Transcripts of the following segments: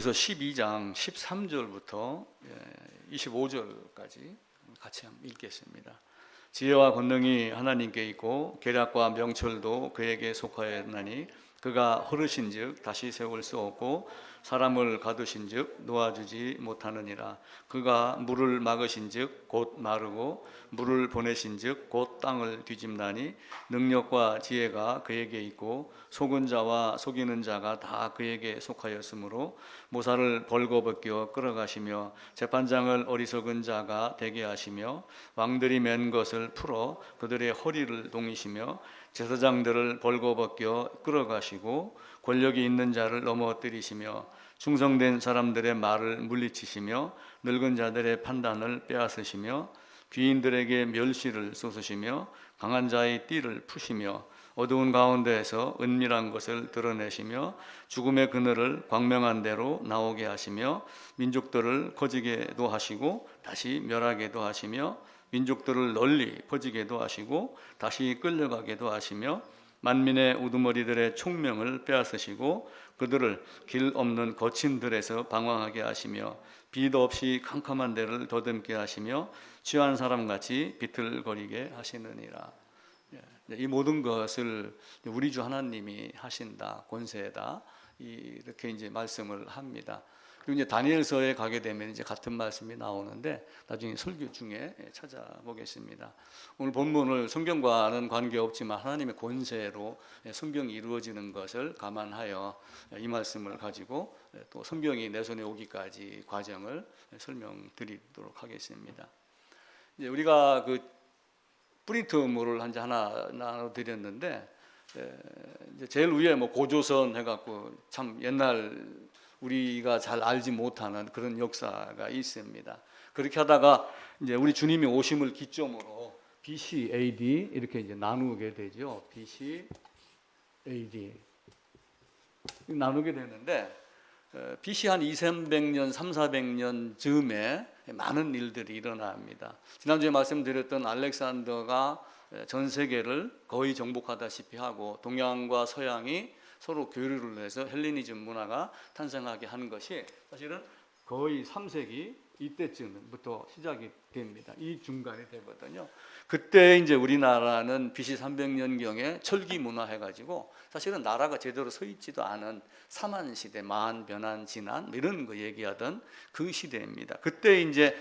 그래서 12장 13절부터 25절까지 같이 한번 읽겠습니다. 지혜와 권능이 하나님께 있고 계략과 명철도 그에게 속하였나니 그가 허르신즉 다시 세울 수 없고 사람을 가두신즉 놓아주지 못하느니라. 그가 물을 막으신즉 곧 마르고 물을 보내신즉 곧 땅을 뒤집나니 능력과 지혜가 그에게 있고 속은 자와 속이는 자가 다 그에게 속하였으므로 모사를 벌거벗겨 끌어가시며 재판장을 어리석은 자가 되게 하시며 왕들이 맨 것을 풀어 그들의 허리를 동이시며 제사장들을 벌거벗겨 끌어가시고 권력이 있는 자를 넘어뜨리시며 충성된 사람들의 말을 물리치시며 늙은 자들의 판단을 빼앗으시며 귀인들에게 멸시를 쏟으시며 강한 자의 띠를 푸시며 어두운 가운데에서 은밀한 것을 드러내시며 죽음의 그늘을 광명한 대로 나오게 하시며 민족들을 거지게도 하시고 다시 멸하게도 하시며 민족들을 널리 퍼지게도 하시고 다시 끌려가게도 하시며 만민의 우두머리들의 총명을 빼앗으시고 그들을 길 없는 거친들에서 방황하게 하시며 비도 없이 캄캄한 데를 더듬게 하시며 취한 사람같이 비틀거리게 하시느니라. 이 모든 것을 우리 주 하나님이 하신다, 권세다, 이렇게 이제 말씀을 합니다. 그리고 이제 다니엘서에 가게 되면 이제 같은 말씀이 나오는데 나중에 설교 중에 찾아보겠습니다. 오늘 본문을 성경과는 관계없지만 하나님의 권세로 성경이 이루어지는 것을 감안하여 이 말씀을 가지고 또 성경이 내 손에 오기까지 과정을 설명드리도록 하겠습니다. 이제 우리가 그 프린트물을 하나 나눠드렸는데 이제 제일 위에 뭐 고조선 해갖고 참 옛날 우리가 잘 알지 못하는 그런 역사가 있습니다. 그렇게 하다가 이제 우리 주님이 오심을 기점으로 BC, AD 이렇게 이제 나누게 되죠. BC, AD 나누게 되는데 BC 한 200~300년, 300~400년 즈음에 많은 일들이 일어납니다. 지난주에 말씀드렸던 알렉산더가 전 세계를 거의 정복하다시피 하고 동양과 서양이 서로 교류를 해서 헬레니즘 문화가 탄생하게 한 것이 사실은 거의 3세기 이때쯤부터 시작이 됩니다. 이 중간이 되거든요. 그때 이제 우리나라는 BC 300년경에 철기 문화 해가지고 사실은 나라가 제대로 서 있지도 않은 사만 시대, 마한, 변한, 진한 이런 거 얘기하던 그 시대입니다. 그때 이제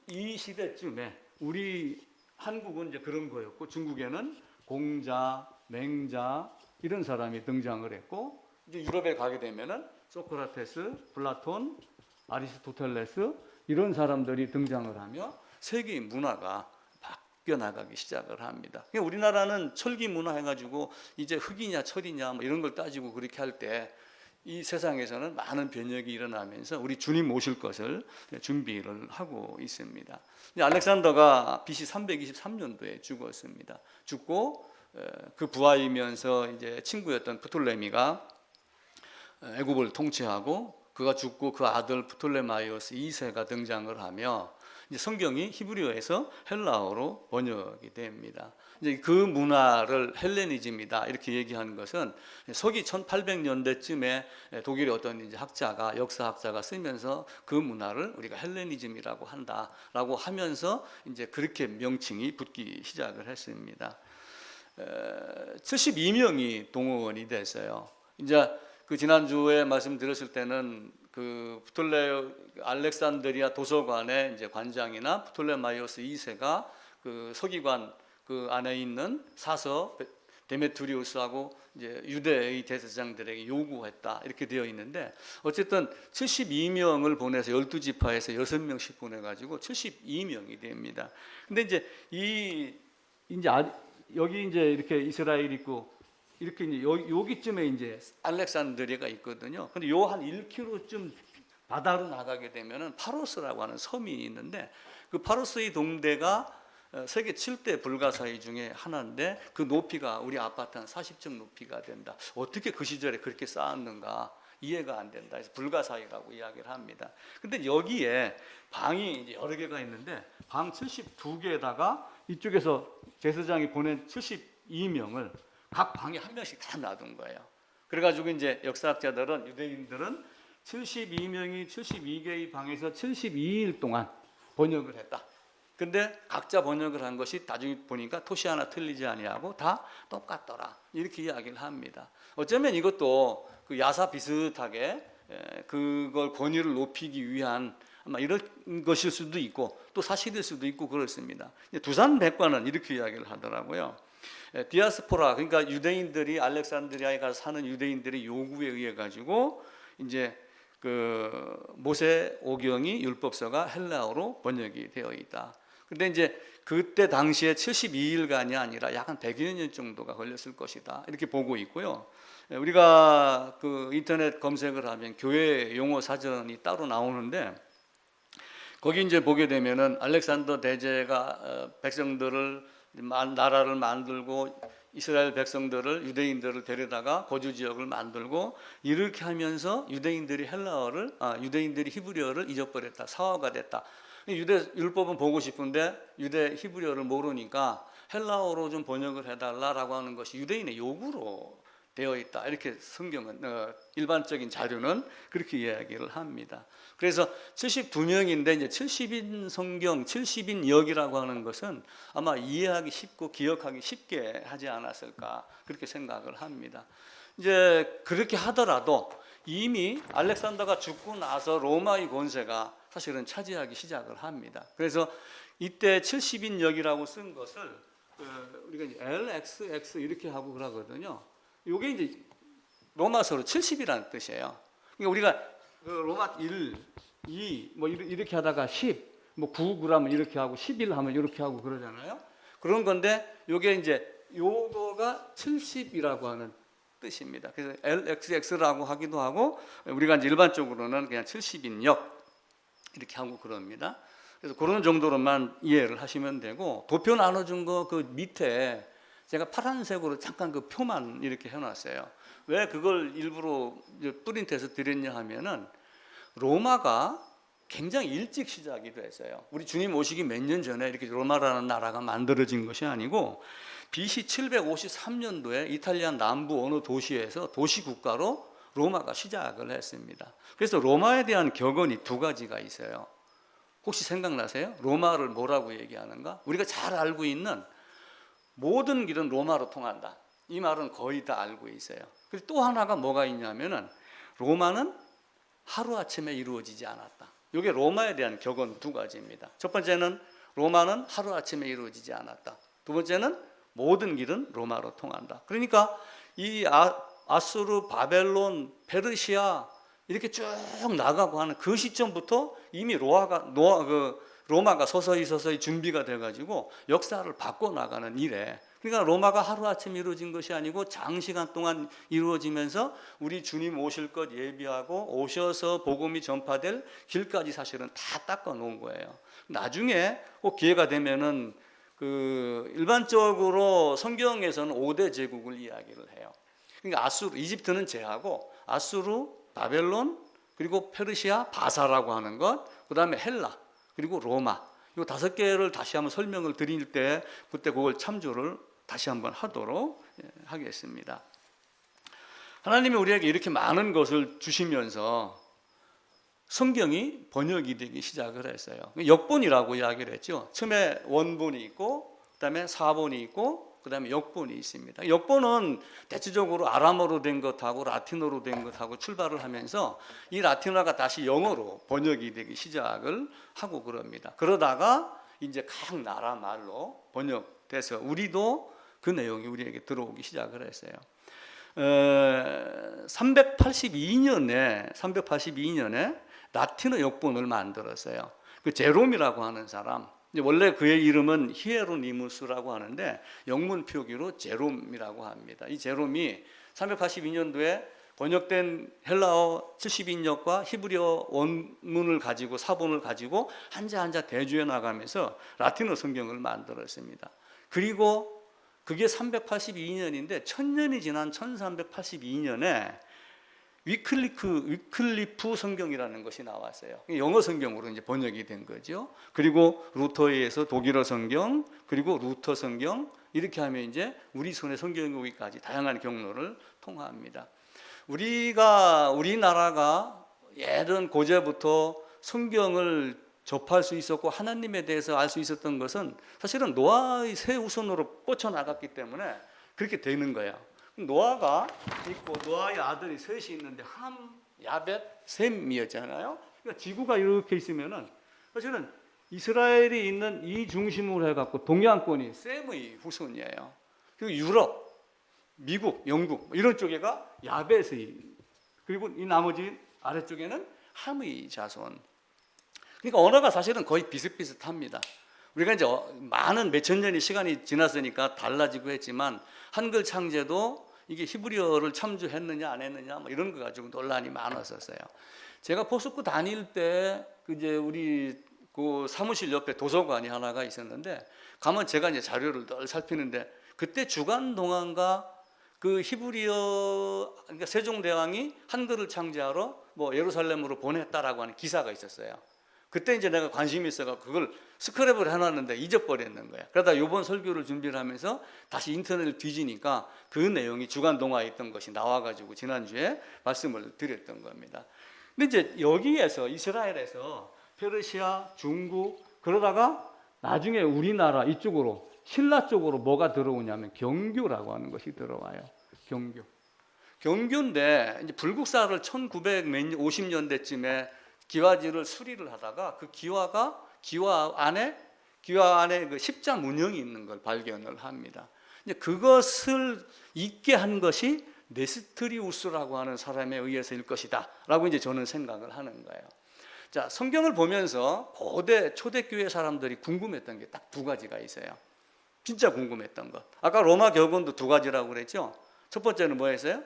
이 시대쯤에 우리 한국은 이제 그런 거였고 중국에는 공자, 맹자 이런 사람이 등장을 했고 이제 유럽에 가게 되면은 소크라테스, 플라톤, 아리스토텔레스 이런 사람들이 등장을 하며 세계의 문화가 바뀌어 나가기 시작을 합니다. 그러니까 우리나라는 철기 문화 해가지고 이제 흙이냐 철이냐 뭐 이런 걸 따지고 그렇게 할 때 이 세상에서는 많은 변혁이 일어나면서 우리 주님 오실 것을 준비를 하고 있습니다. 알렉산더가 BC 323년도에 죽었습니다. 죽고 그 부하이면서 이제 친구였던 프톨레미가 애굽을 통치하고 그가 죽고 그 아들 프톨레마이오스 2세가 등장을 하며 이제 성경이 히브리어에서 헬라어로 번역이 됩니다. 이제 그 문화를 헬레니즘이다 이렇게 얘기하는 것은 서기 1800년대쯤에 독일의 어떤 이제 학자가 역사학자가 쓰면서 그 문화를 우리가 헬레니즘이라고 한다라고 하면서 이제 그렇게 명칭이 붙기 시작을 했습니다. 72명이 동원이 됐어요. 이제 그 지난주에 말씀드렸을 때는 그 알렉산드리아 도서관의 이제 관장이나 프톨레마이오스 2세가 그 서기관 그 안에 있는 사서 데메트리우스하고 이제 유대의 대제사장들에게 요구했다 이렇게 되어 있는데 어쨌든 72명을 보내서 12지파에서 6명씩 보내가지고 72명이 됩니다. 근데 이제 여기 이제 이렇게 이스라엘 있고 이렇게 이제 여기쯤에 이제 알렉산드리아가 있거든요. 근데 요 한 1km쯤 바다로 나가게 되면은 파로스라고 하는 섬이 있는데 그 파로스의 동대가 세계 7대 불가사의 중에 하나인데 그 높이가 우리 아파트 한 40층 높이가 된다. 어떻게 그 시절에 그렇게 쌓았는가 이해가 안 된다. 그래서 불가사의라고 이야기를 합니다. 근데 여기에 방이 이제 여러 개가 있는데 방 72개에다가 이쪽에서 제사장이 보낸 72명을 각 방에 한 명씩 다 놔둔 거예요. 그래가지고 이제 역사학자들은 유대인들은 72명이 72개의 방에서 72일 동안 번역을 했다. 근데 각자 번역을 한 것이 나중에 보니까 토시 하나 틀리지 아니하고 다 똑같더라. 이렇게 이야기를 합니다. 어쩌면 이것도 그 야사 비슷하게 그걸 권위를 높이기 위한 아마 이런 것일 수도 있고 또 사실일 수도 있고 그렇습니다. 두산 백과는 이렇게 이야기를 하더라고요. 디아스포라, 그러니까 유대인들이 알렉산드리아에 가서 사는 유대인들의 요구에 의해 가지고 이제 그 모세 오경이 율법서가 헬라어로 번역이 되어 있다. 근데 이제 그때 당시에 72일간이 아니라 약 한 100여 년 정도가 걸렸을 것이다. 이렇게 보고 있고요. 우리가 그 인터넷 검색을 하면 교회 용어 사전이 따로 나오는데 거기 이제 보게 되면은 알렉산더 대제가 백성들을 나라를 만들고 이스라엘 백성들을 유대인들을 데려다가 거주 지역을 만들고 이렇게 하면서 유대인들이 유대인들이 히브리어를 잊어버렸다. 사화가 됐다. 유대 율법은 보고 싶은데 유대 히브리어를 모르니까 헬라어로 좀 번역을 해달라라고 하는 것이 유대인의 요구로 되어 있다. 이렇게 성경은 일반적인 자료는 그렇게 이야기를 합니다. 그래서 72명인데 이제 70인 성경, 70인 역이라고 하는 것은 아마 이해하기 쉽고 기억하기 쉽게 하지 않았을까 그렇게 생각을 합니다. 이제 그렇게 하더라도 이미 알렉산더가 죽고 나서 로마의 권세가 사실은 차지하기 시작을 합니다. 그래서 이때 70인 역이라고 쓴 것을 우리가 이제 LXX 이렇게 하고 그러거든요. 이게 이제 로마서로 70이라는 뜻이에요. 그러니까 우리가 로마 1, 2 뭐 이렇게 하다가 10, 뭐 9 그러면 이렇게 하고 11 하면 이렇게 하고 그러잖아요. 그런 건데 이게 이제 요거가 70이라고 하는 뜻입니다. 그래서 LXX라고 하기도 하고 우리가 이제 일반적으로는 그냥 70인 역 이렇게 하고 그럽니다. 그래서 그런 정도로만 이해를 하시면 되고 도표 나눠준 거 그 밑에 제가 파란색으로 잠깐 그 표만 이렇게 해놨어요. 왜 그걸 일부러 프린트해서 드렸냐 하면은 로마가 굉장히 일찍 시작이 됐어요. 우리 주님 오시기 몇 년 전에 이렇게 로마라는 나라가 만들어진 것이 아니고 BC 753년도에 이탈리아 남부 어느 도시에서 도시국가로 로마가 시작을 했습니다. 그래서 로마에 대한 격언이 두 가지가 있어요. 혹시 생각나세요? 로마를 뭐라고 얘기하는가? 우리가 잘 알고 있는 모든 길은 로마로 통한다. 이 말은 거의 다 알고 있어요. 그리고 또 하나가 뭐가 있냐면은 로마는 하루아침에 이루어지지 않았다. 이게 로마에 대한 격언 두 가지입니다. 첫 번째는 로마는 하루아침에 이루어지지 않았다. 두 번째는 모든 길은 로마로 통한다. 그러니까 이 아수르, 바벨론, 페르시아 이렇게 쭉 나가고 하는 그 시점부터 이미 로마가 서서히 준비가 돼가지고 역사를 바꿔나가는 일에, 그러니까 로마가 하루아침에 이루어진 것이 아니고 장시간 동안 이루어지면서 우리 주님 오실 것 예비하고 오셔서 복음이 전파될 길까지 사실은 다 닦아 놓은 거예요. 나중에 꼭 기회가 되면은 그 일반적으로 성경에서는 5대 제국을 이야기를 해요. 그러니까 아수르, 이집트는 제하고 아수르, 바벨론, 그리고 페르시아, 바사라고 하는 것, 그 다음에 헬라, 그리고 로마. 이 5개를 다시 한번 설명을 드릴 때 그때 그걸 참조를 다시 한번 하도록 하겠습니다. 하나님이 우리에게 이렇게 많은 것을 주시면서 성경이 번역이 되기 시작을 했어요. 역본이라고 이야기를 했죠. 처음에 원본이 있고 그다음에 사본이 있고 그다음에 역본이 있습니다. 역본은 대체적으로 아람어로 된 것하고 라틴어로 된 것하고 출발을 하면서 이 라틴어가 다시 영어로 번역이 되기 시작을 하고 그럽니다. 그러다가 이제 각 나라 말로 번역돼서 우리도 그 내용이 우리에게 들어오기 시작을 했어요. 382년에 라틴어 역본을 만들었어요. 그 제롬이라고 하는 사람, 원래 그의 이름은 히에로니무스라고 하는데 영문 표기로 제롬이라고 합니다. 이 제롬이 382년도에 번역된 헬라어 70인역과 히브리어 원문을 가지고 사본을 가지고 한자 대주해 나가면서 라틴어 성경을 만들었습니다. 그리고 그게 382년인데 1000년이 지난 1382년에 위클리프 성경이라는 것이 나왔어요. 영어 성경으로 이제 번역이 된 거죠. 그리고 루터에 의해서 독일어 성경, 그리고 루터 성경, 이렇게 하면 이제 우리 손에 성경이 오기까지 다양한 경로를 통합니다. 우리나라가 예전 고제부터 성경을 접할 수 있었고 하나님에 대해서 알 수 있었던 것은 사실은 노아의 세 우선으로 뻗쳐나갔기 때문에 그렇게 되는 거예요. 노아가 있고 노아의 아들이 셋이 있는데 함, 야벳, 셈이었잖아요. 그러니까 지구가 이렇게 있으면은 사실은 이스라엘이 있는 이 중심으로 해갖고 동양권이 셈의 후손이에요. 그리고 유럽, 미국, 영국 이런 쪽에가 야벳의, 그리고 이 나머지 아래쪽에는 함의 자손. 그러니까 언어가 사실은 거의 비슷비슷합니다. 우리가 이제 많은 몇천 년의 시간이 지났으니까 달라지고 했지만 한글 창제도 이게 히브리어를 참조했느냐 안 했느냐 뭐 이런 거 가지고 논란이 많았었어요. 제가 포스코 다닐 때 이제 우리 그 사무실 옆에 도서관이 하나가 있었는데 가면 제가 이제 자료를 늘 살피는데 그때 주간동안과 그 히브리어, 그러니까 세종대왕이 한글을 창제하러 뭐 예루살렘으로 보냈다라고 하는 기사가 있었어요. 그때 이제 내가 관심이 있어서 그걸 스크랩을 해놨는데 잊어버렸는 거야. 그러다 이번 설교를 준비를 하면서 다시 인터넷을 뒤지니까 그 내용이 주간동화에 있던 것이 나와가지고 지난주에 말씀을 드렸던 겁니다. 근데 이제 여기에서 이스라엘에서 페르시아, 중국 그러다가 나중에 우리나라 이쪽으로 신라 쪽으로 뭐가 들어오냐면 경교라고 하는 것이 들어와요. 경교인데 이제 불국사를 1950년대쯤에 기와지를 수리를 하다가 그 기와 안에 그 십자 문형이 있는 걸 발견을 합니다. 이제 그것을 잊게 한 것이 네스트리우스라고 하는 사람에 의해서일 것이다라고 이제 저는 생각을 하는 거예요. 자, 성경을 보면서 고대 초대교회 사람들이 궁금했던 게 딱 두 가지가 있어요. 진짜 궁금했던 것. 아까 로마 격언도 두 가지라고 그랬죠. 첫 번째는 뭐였어요?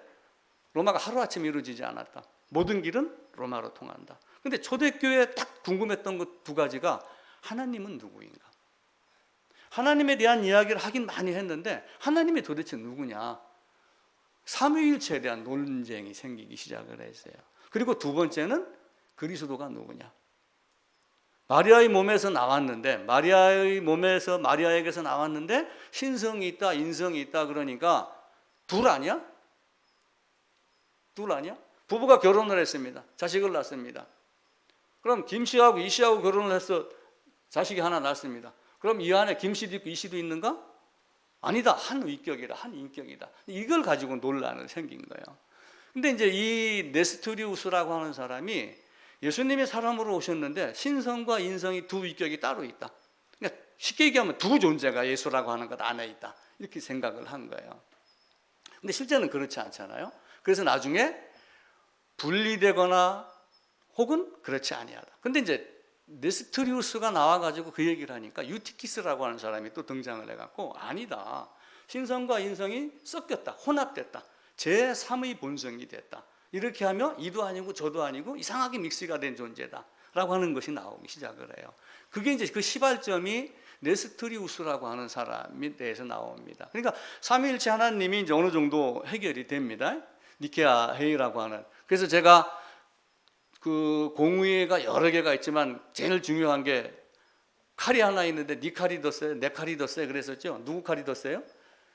로마가 하루아침에 이루어지지 않았다. 모든 길은 로마로 통한다. 근데 초대교회에 딱 궁금했던 것 두 가지가 하나님은 누구인가? 하나님에 대한 이야기를 하긴 많이 했는데 하나님이 도대체 누구냐? 삼위일체에 대한 논쟁이 생기기 시작을 했어요. 그리고 두 번째는 그리스도가 누구냐? 마리아의 몸에서 나왔는데 마리아에게서 나왔는데 신성이 있다, 인성이 있다 그러니까 둘 아니야? 부부가 결혼을 했습니다. 자식을 낳습니다. 그럼 김씨하고 이씨하고 결혼을 해서 자식이 하나 낳습니다. 그럼 이 안에 김씨도 있고 이씨도 있는가? 아니다. 한 위격이다. 한 인격이다. 이걸 가지고 논란을 생긴 거예요. 근데 이제 이 네스토리우스라고 하는 사람이 예수님이 사람으로 오셨는데 신성과 인성이 두 위격이 따로 있다. 그러니까 쉽게 얘기하면 두 존재가 예수라고 하는 것 안에 있다. 이렇게 생각을 한 거예요. 근데 실제는 그렇지 않잖아요. 그래서 나중에 분리되거나 혹은 그렇지 아니하다. 근데 이제 네스토리우스가 나와가지고 그 얘기를 하니까 유티키스라고 하는 사람이 또 등장을 해갖고 아니다. 신성과 인성이 섞였다. 혼합됐다. 제3의 본성이 됐다. 이렇게 하면 이도 아니고 저도 아니고 이상하게 믹스가 된 존재다 라고 하는 것이 나오기 시작을 해요. 그게 이제 그 시발점이 네스토리우스라고 하는 사람에 대해서 나옵니다. 그러니까 삼위일체 하나님이 이제 어느 정도 해결이 됩니다. 니케아 회의라고 하는. 그래서 제가 그 공의회가 여러 개가 있지만 제일 중요한 게 칼이 하나 있는데 네 칼이 더 세, 내 칼이 더 세 그랬었죠. 누구 칼이 더 세요?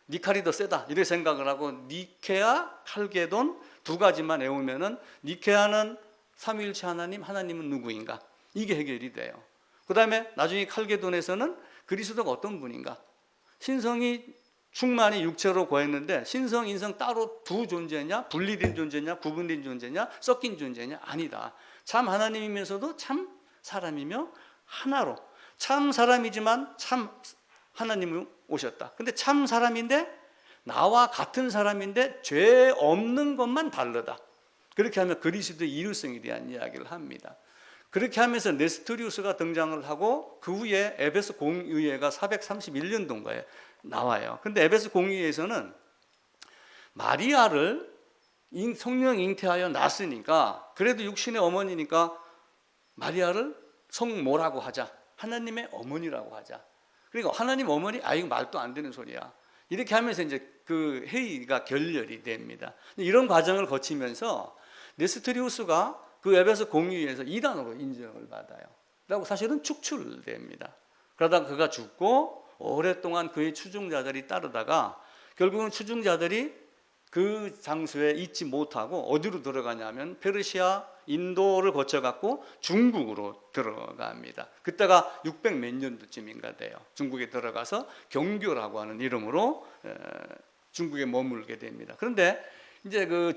네 칼이 더 세다 이렇게 생각을 하고 니케아, 칼게돈 두 가지만 외우면은 니케아는 삼위일체 하나님, 하나님은 누구인가 이게 해결이 돼요. 그 다음에 나중에 칼게돈에서는 그리스도가 어떤 분인가, 신성이 충만히 육체로 거했는데 신성, 인성 따로 두 존재냐, 분리된 존재냐, 구분된 존재냐, 섞인 존재냐, 아니다. 참 하나님이면서도 참 사람이며 하나로 참 사람이지만 참 하나님이 오셨다. 근데 참 사람인데 나와 같은 사람인데 죄 없는 것만 다르다. 그렇게 하면 그리스도의 이율성에 대한 이야기를 합니다. 그렇게 하면서 네스토리우스가 등장을 하고 그 후에 에베소 공의회가 431년도인가에 나와요. 근데 에베소 공의회에서는 마리아를 성령 잉태하여 낳았으니까 그래도 육신의 어머니니까 마리아를 성모라고 하자. 하나님의 어머니라고 하자. 그러니까 하나님 어머니? 아 이거 말도 안 되는 소리야. 이렇게 하면서 이제 그 회의가 결렬이 됩니다. 이런 과정을 거치면서 네스토리우스가 그 에베소 공의회에서 이단으로 인정을 받아요. 라고 사실은 축출됩니다. 그러다가 그가 죽고 오랫동안 그의 추종자들이 따르다가 결국은 추종자들이 그 장소에 있지 못하고 어디로 들어가냐면 페르시아, 인도를 거쳐갖고 중국으로 들어갑니다. 그때가 600 몇 년도쯤인가 돼요. 중국에 들어가서 경교라고 하는 이름으로 중국에 머물게 됩니다. 그런데 이제 그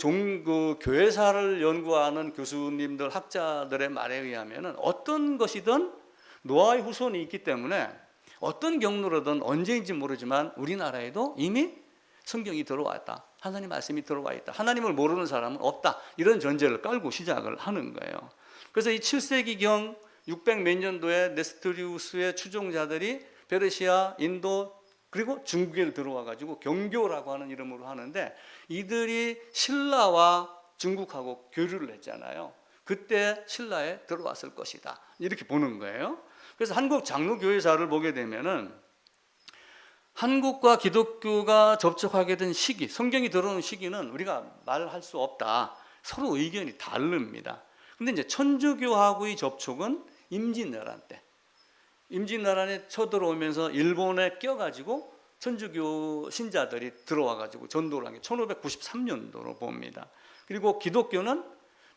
교회사를 연구하는 교수님들, 학자들의 말에 의하면은 어떤 것이든 노아의 후손이 있기 때문에 어떤 경로로든 언제인지 모르지만 우리나라에도 이미 성경이 들어왔다. 하나님 말씀이 들어와 있다. 하나님을 모르는 사람은 없다. 이런 전제를 깔고 시작을 하는 거예요. 그래서 이 7세기경 600 몇 년도에 네스토리우스의 추종자들이 페르시아, 인도 그리고 중국에 들어와 가지고 경교라고 하는 이름으로 하는데 이들이 신라와 중국하고 교류를 했잖아요. 그때 신라에 들어왔을 것이다. 이렇게 보는 거예요. 그래서 한국 장로교회사를 보게 되면은 한국과 기독교가 접촉하게 된 시기, 성경이 들어오는 시기는 우리가 말할 수 없다. 서로 의견이 다릅니다. 근데 이제 천주교하고의 접촉은 임진왜란 때, 임진왜란에 쳐들어오면서 일본에 껴가지고 천주교 신자들이 들어와가지고 전도를 한 게 1593년도로 봅니다. 그리고 기독교는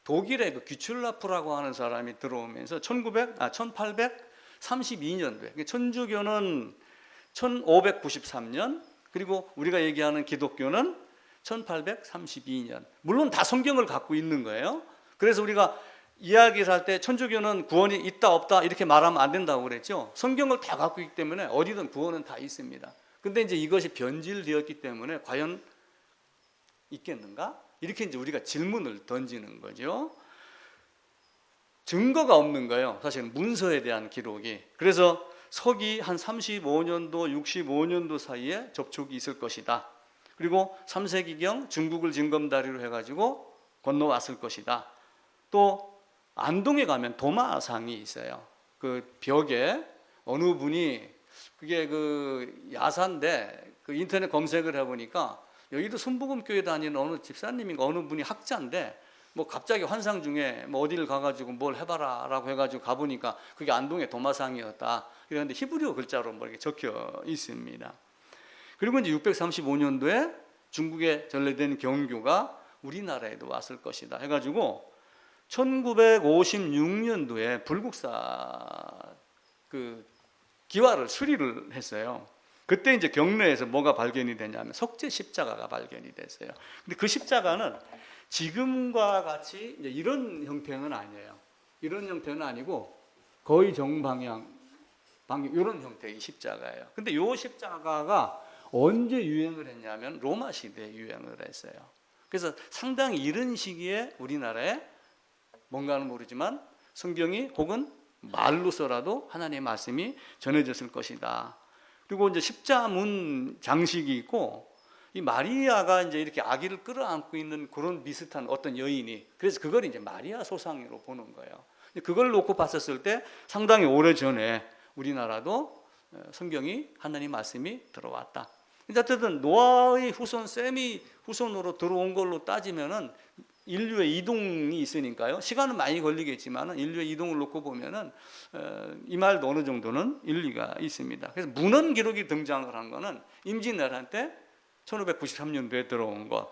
독일의 그 귀출라프라고 하는 사람이 들어오면서 1832년도에, 천주교는 1593년, 그리고 우리가 얘기하는 기독교는 1832년. 물론 다 성경을 갖고 있는 거예요. 그래서 우리가 이야기를 할 때 천주교는 구원이 있다 없다 이렇게 말하면 안 된다고 그랬죠. 성경을 다 갖고 있기 때문에 어디든 구원은 다 있습니다. 근데 이제 이것이 변질되었기 때문에 과연 있겠는가? 이렇게 이제 우리가 질문을 던지는 거죠. 증거가 없는 거예요. 사실은 문서에 대한 기록이. 그래서 서기 한 35년도, 65년도 사이에 접촉이 있을 것이다. 그리고 3세기경 중국을 징검다리로 해가지고 건너왔을 것이다. 또 안동에 가면 도마상이 있어요. 그 벽에 어느 분이 그게 그 야사인데 그 인터넷 검색을 해보니까 여의도 순복음교회 다니는 어느 집사님인가 어느 분이 학자인데 뭐 갑자기 환상 중에 뭐 어디를 가가지고 뭘 해봐라라고 해가지고 가보니까 그게 안동의 도마상이었다. 그런데 히브리어 글자로 뭐 이렇게 적혀 있습니다. 그리고 이제 635년도에 중국에 전래된 경교가 우리나라에도 왔을 것이다 해가지고 1956년도에 불국사 그 기와를 수리를 했어요. 그때 이제 경내에서 뭐가 발견이 되냐면 석재 십자가가 발견이 됐어요. 근데 그 십자가는 지금과 같이 이제 이런 형태는 아니에요. 이런 형태는 아니고 거의 정방향, 이런 형태의 십자가예요. 근데 이 십자가가 언제 유행을 했냐면 로마 시대에 유행을 했어요. 그래서 상당히 이른 시기에 우리나라에 뭔가는 모르지만 성경이 혹은 말로서라도 하나님의 말씀이 전해졌을 것이다. 그리고 이제 십자문 장식이 있고 이 마리아가 이제 이렇게 아기를 끌어안고 있는 그런 비슷한 어떤 여인이, 그래서 그걸 이제 마리아 소상으로 보는 거예요. 그걸 놓고 봤었을 때 상당히 오래 전에 우리나라도 성경이 하나님 말씀이 들어왔다. 어쨌든 노아의 후손 셈이 후손으로 들어온 걸로 따지면은 인류의 이동이 있으니까요. 시간은 많이 걸리겠지만 인류의 이동을 놓고 보면은 이 말도 어느 정도는 일리가 있습니다. 그래서 문헌 기록이 등장을 한 거는 임진왜란 때 1593년도에 들어온 것.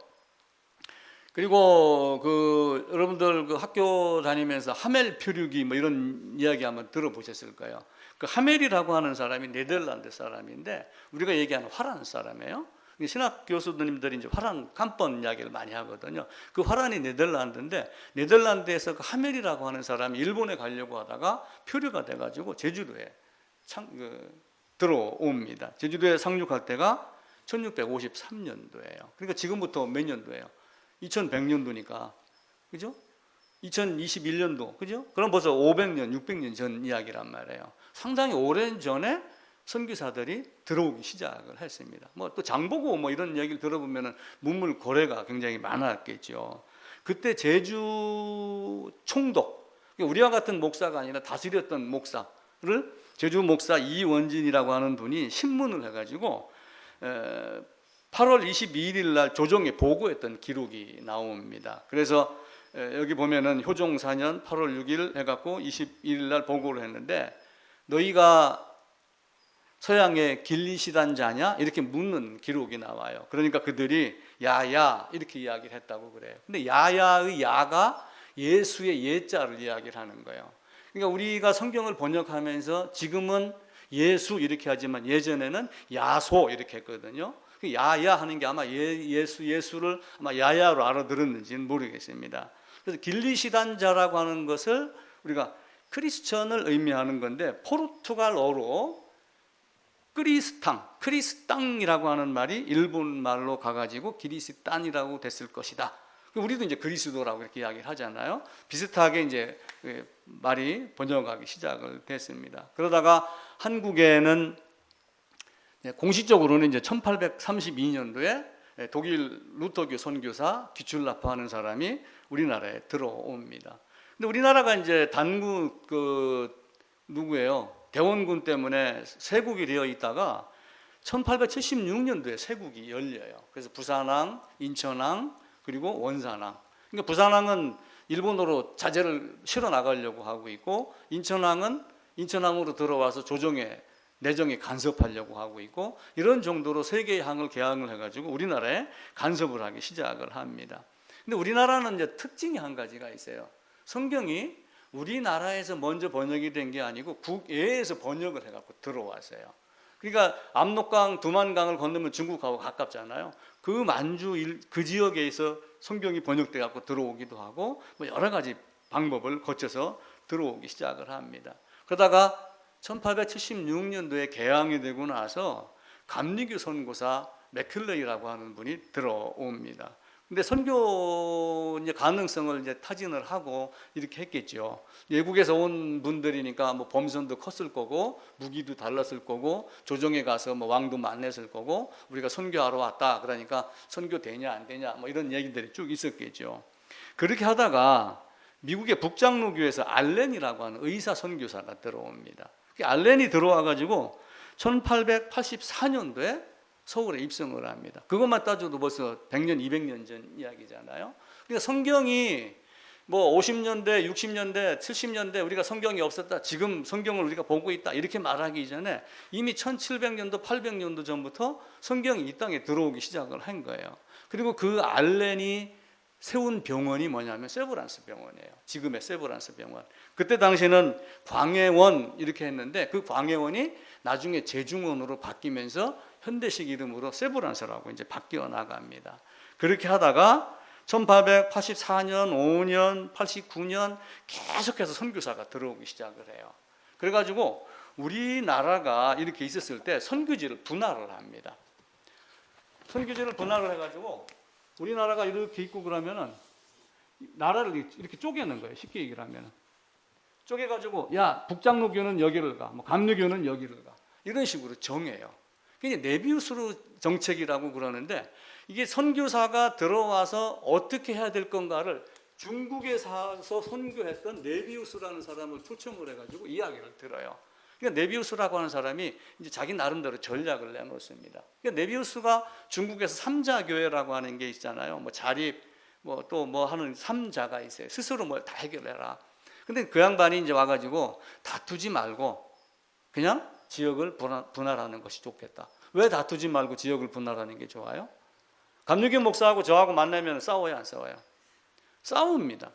그리고 그 여러분들 그 학교 다니면서 하멜 표류기 뭐 이런 이야기 한번 들어보셨을 거예요. 그 하멜이라고 하는 사람이 네덜란드 사람인데 우리가 얘기하는 화란 사람이에요. 신학 교수님들이 이제 화란 간번 이야기를 많이 하거든요. 그 화란이 네덜란드인데 네덜란드에서 그 하멜이라고 하는 사람이 일본에 가려고 하다가 표류가 돼가지고 제주도에 들어옵니다. 제주도에 상륙할 때가 1653년도예요. 그러니까 지금부터 몇 년도예요? 2100년도니까, 그죠? 2021년도, 그죠? 그럼 벌써 500년, 600년 전 이야기란 말이에요. 상당히 오랜 전에 선교사들이 들어오기 시작을 했습니다. 뭐 또 장보고 뭐 이런 얘기를 들어보면은 문물 거래가 굉장히 많았겠죠. 그때 제주 총독, 우리와 같은 목사가 아니라 다스렸던 목사를 제주 목사 이원진이라고 하는 분이 신문을 해가지고 8월 22일 날 조정에 보고했던 기록이 나옵니다. 그래서 여기 보면은 효종 4년 8월 6일 해갖고 21일 날 보고를 했는데 너희가 서양의 길리시단 자냐? 이렇게 묻는 기록이 나와요. 그러니까 그들이 야야 이렇게 이야기를 했다고 그래요. 근데 야야의 야가 예수의 예자를 이야기를 하는 거예요. 그러니까 우리가 성경을 번역하면서 지금은 예수 이렇게 하지만 예전에는 야소 이렇게 했거든요. 야야 하는 게 아마 예수를 아마 야야로 알아들었는지는 모르겠습니다. 그래서 길리시단자라고 하는 것을 우리가 크리스천을 의미하는 건데, 포르투갈어로 크리스땅이라고 하는 말이 일본 말로 가가지고 기리스탄이라고 됐을 것이다. 우리도 이제 그리스도라고 이렇게 이야기를 하잖아요. 비슷하게 이제 말이 번역하기 시작을 됐습니다. 그러다가 한국에는 공식적으로는 이제 1832년도에 독일 루터교 선교사 뒤출라프 하는 사람이 우리나라에 들어옵니다. 근데 우리나라가 이제 누구예요? 대원군 때문에 세국이 되어 있다가 1876년도에 세국이 열려요. 그래서 부산항, 인천항, 그리고 원산항. 그러니까 부산항은 일본으로 자재를 실어 나가려고 하고 있고, 인천항은 인천항으로 들어와서 내정에 간섭하려고 하고 있고, 이런 정도로 세 개의 항을 개항을 해가지고 우리나라에 간섭을 하기 시작을 합니다. 근데 우리나라는 이제 특징이 한 가지가 있어요. 성경이 우리나라에서 먼저 번역이 된 게 아니고 국외에서 번역을 해갖고 들어왔어요. 그러니까 압록강, 두만강을 건너면 중국하고 가깝잖아요. 그 만주 그 지역에서 성경이 번역돼 갖고 들어오기도 하고, 뭐 여러 가지 방법을 거쳐서 들어오기 시작을 합니다. 그러다가 1876년도에 개항이 되고 나서 감리교 선교사 맥클레이라고 하는 분이 들어옵니다. 근데 선교 이제 가능성을 이제 타진을 하고 이렇게 했겠죠. 외국에서 온 분들이니까 뭐 범선도 컸을 거고, 무기도 달랐을 거고, 조정에 가서 뭐 왕도 만났을 거고, 우리가 선교하러 왔다 그러니까 선교 되냐 안 되냐 뭐 이런 얘기들이 쭉 있었겠죠. 그렇게 하다가 미국의 북장로교에서 알렌이라고 하는 의사 선교사가 들어옵니다. 알렌이 들어와 가지고 1884년도에 서울에 입성을 합니다. 그것만 따져도 벌써 100년, 200년 전 이야기잖아요. 그러니까 성경이 뭐 50년대, 60년대, 70년대 우리가 성경이 없었다, 지금 성경을 우리가 보고 있다 이렇게 말하기 전에 이미 1700년도, 800년도 전부터 성경이 이 땅에 들어오기 시작을 한 거예요. 그리고 그 알렌이 세운 병원이 뭐냐면 세브란스 병원이에요. 지금의 세브란스 병원. 그때 당시에는 광해원 이렇게 했는데, 그 광해원이 나중에 제중원으로 바뀌면서 현대식 이름으로 세브란스라고 이제 바뀌어 나갑니다. 그렇게 하다가 1884년, 5년, 89년 계속해서 선교사가 들어오기 시작을 해요. 그래가지고 우리나라가 이렇게 있었을 때 선교지를 분할을 합니다. 선교지를 분할을 해가지고 우리나라가 이렇게 있고 그러면은 나라를 이렇게 쪼개는 거예요. 쉽게 얘기를 하면은. 쪼개가지고 야, 북장로교는 여기를 가, 뭐 감리교는 여기를 가, 이런 식으로 정해요. 그게 네비우스 정책이라고 그러는데, 이게 선교사가 들어와서 어떻게 해야 될 건가를 중국에 사서 선교했던 네비우스라는 사람을 초청을 해가지고 이야기를 들어요. 그러니까 네비우스라고 하는 사람이 이제 자기 나름대로 전략을 내놓습니다. 그러니까 네비우스가 중국에서 삼자교회라고 하는 게 있잖아요. 뭐 자립, 뭐 또 뭐 하는 삼자가 있어요. 스스로 뭘 다 해결해라. 근데 그 양반이 이제 와가지고 다투지 말고 그냥 지역을 분할하는 것이 좋겠다. 왜 다투지 말고 지역을 분할하는 게 좋아요? 감리교 목사하고 저하고 만나면 싸워요, 안 싸워요? 싸웁니다.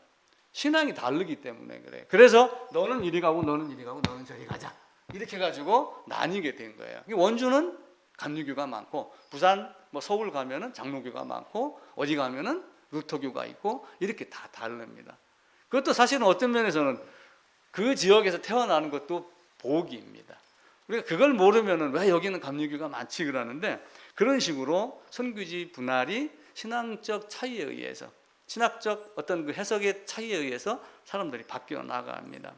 신앙이 다르기 때문에 그래요. 그래서 너는 이리 가고 너는 이리 가고 너는 저리 가자, 이렇게 해가지고 나뉘게 된 거예요. 원주는 감리교가 많고, 부산 뭐 서울 가면은 장로교가 많고, 어디 가면은 루터교가 있고, 이렇게 다 다릅니다. 그것도 사실은 어떤 면에서는 그 지역에서 태어나는 것도 복입니다. 우리가 그걸 모르면은 왜 여기는 감리교가 많지 그러는데, 그런 식으로 선교지 분할이 신앙적 차이에 의해서, 신학적 어떤 그 해석의 차이에 의해서 사람들이 바뀌어 나갑니다.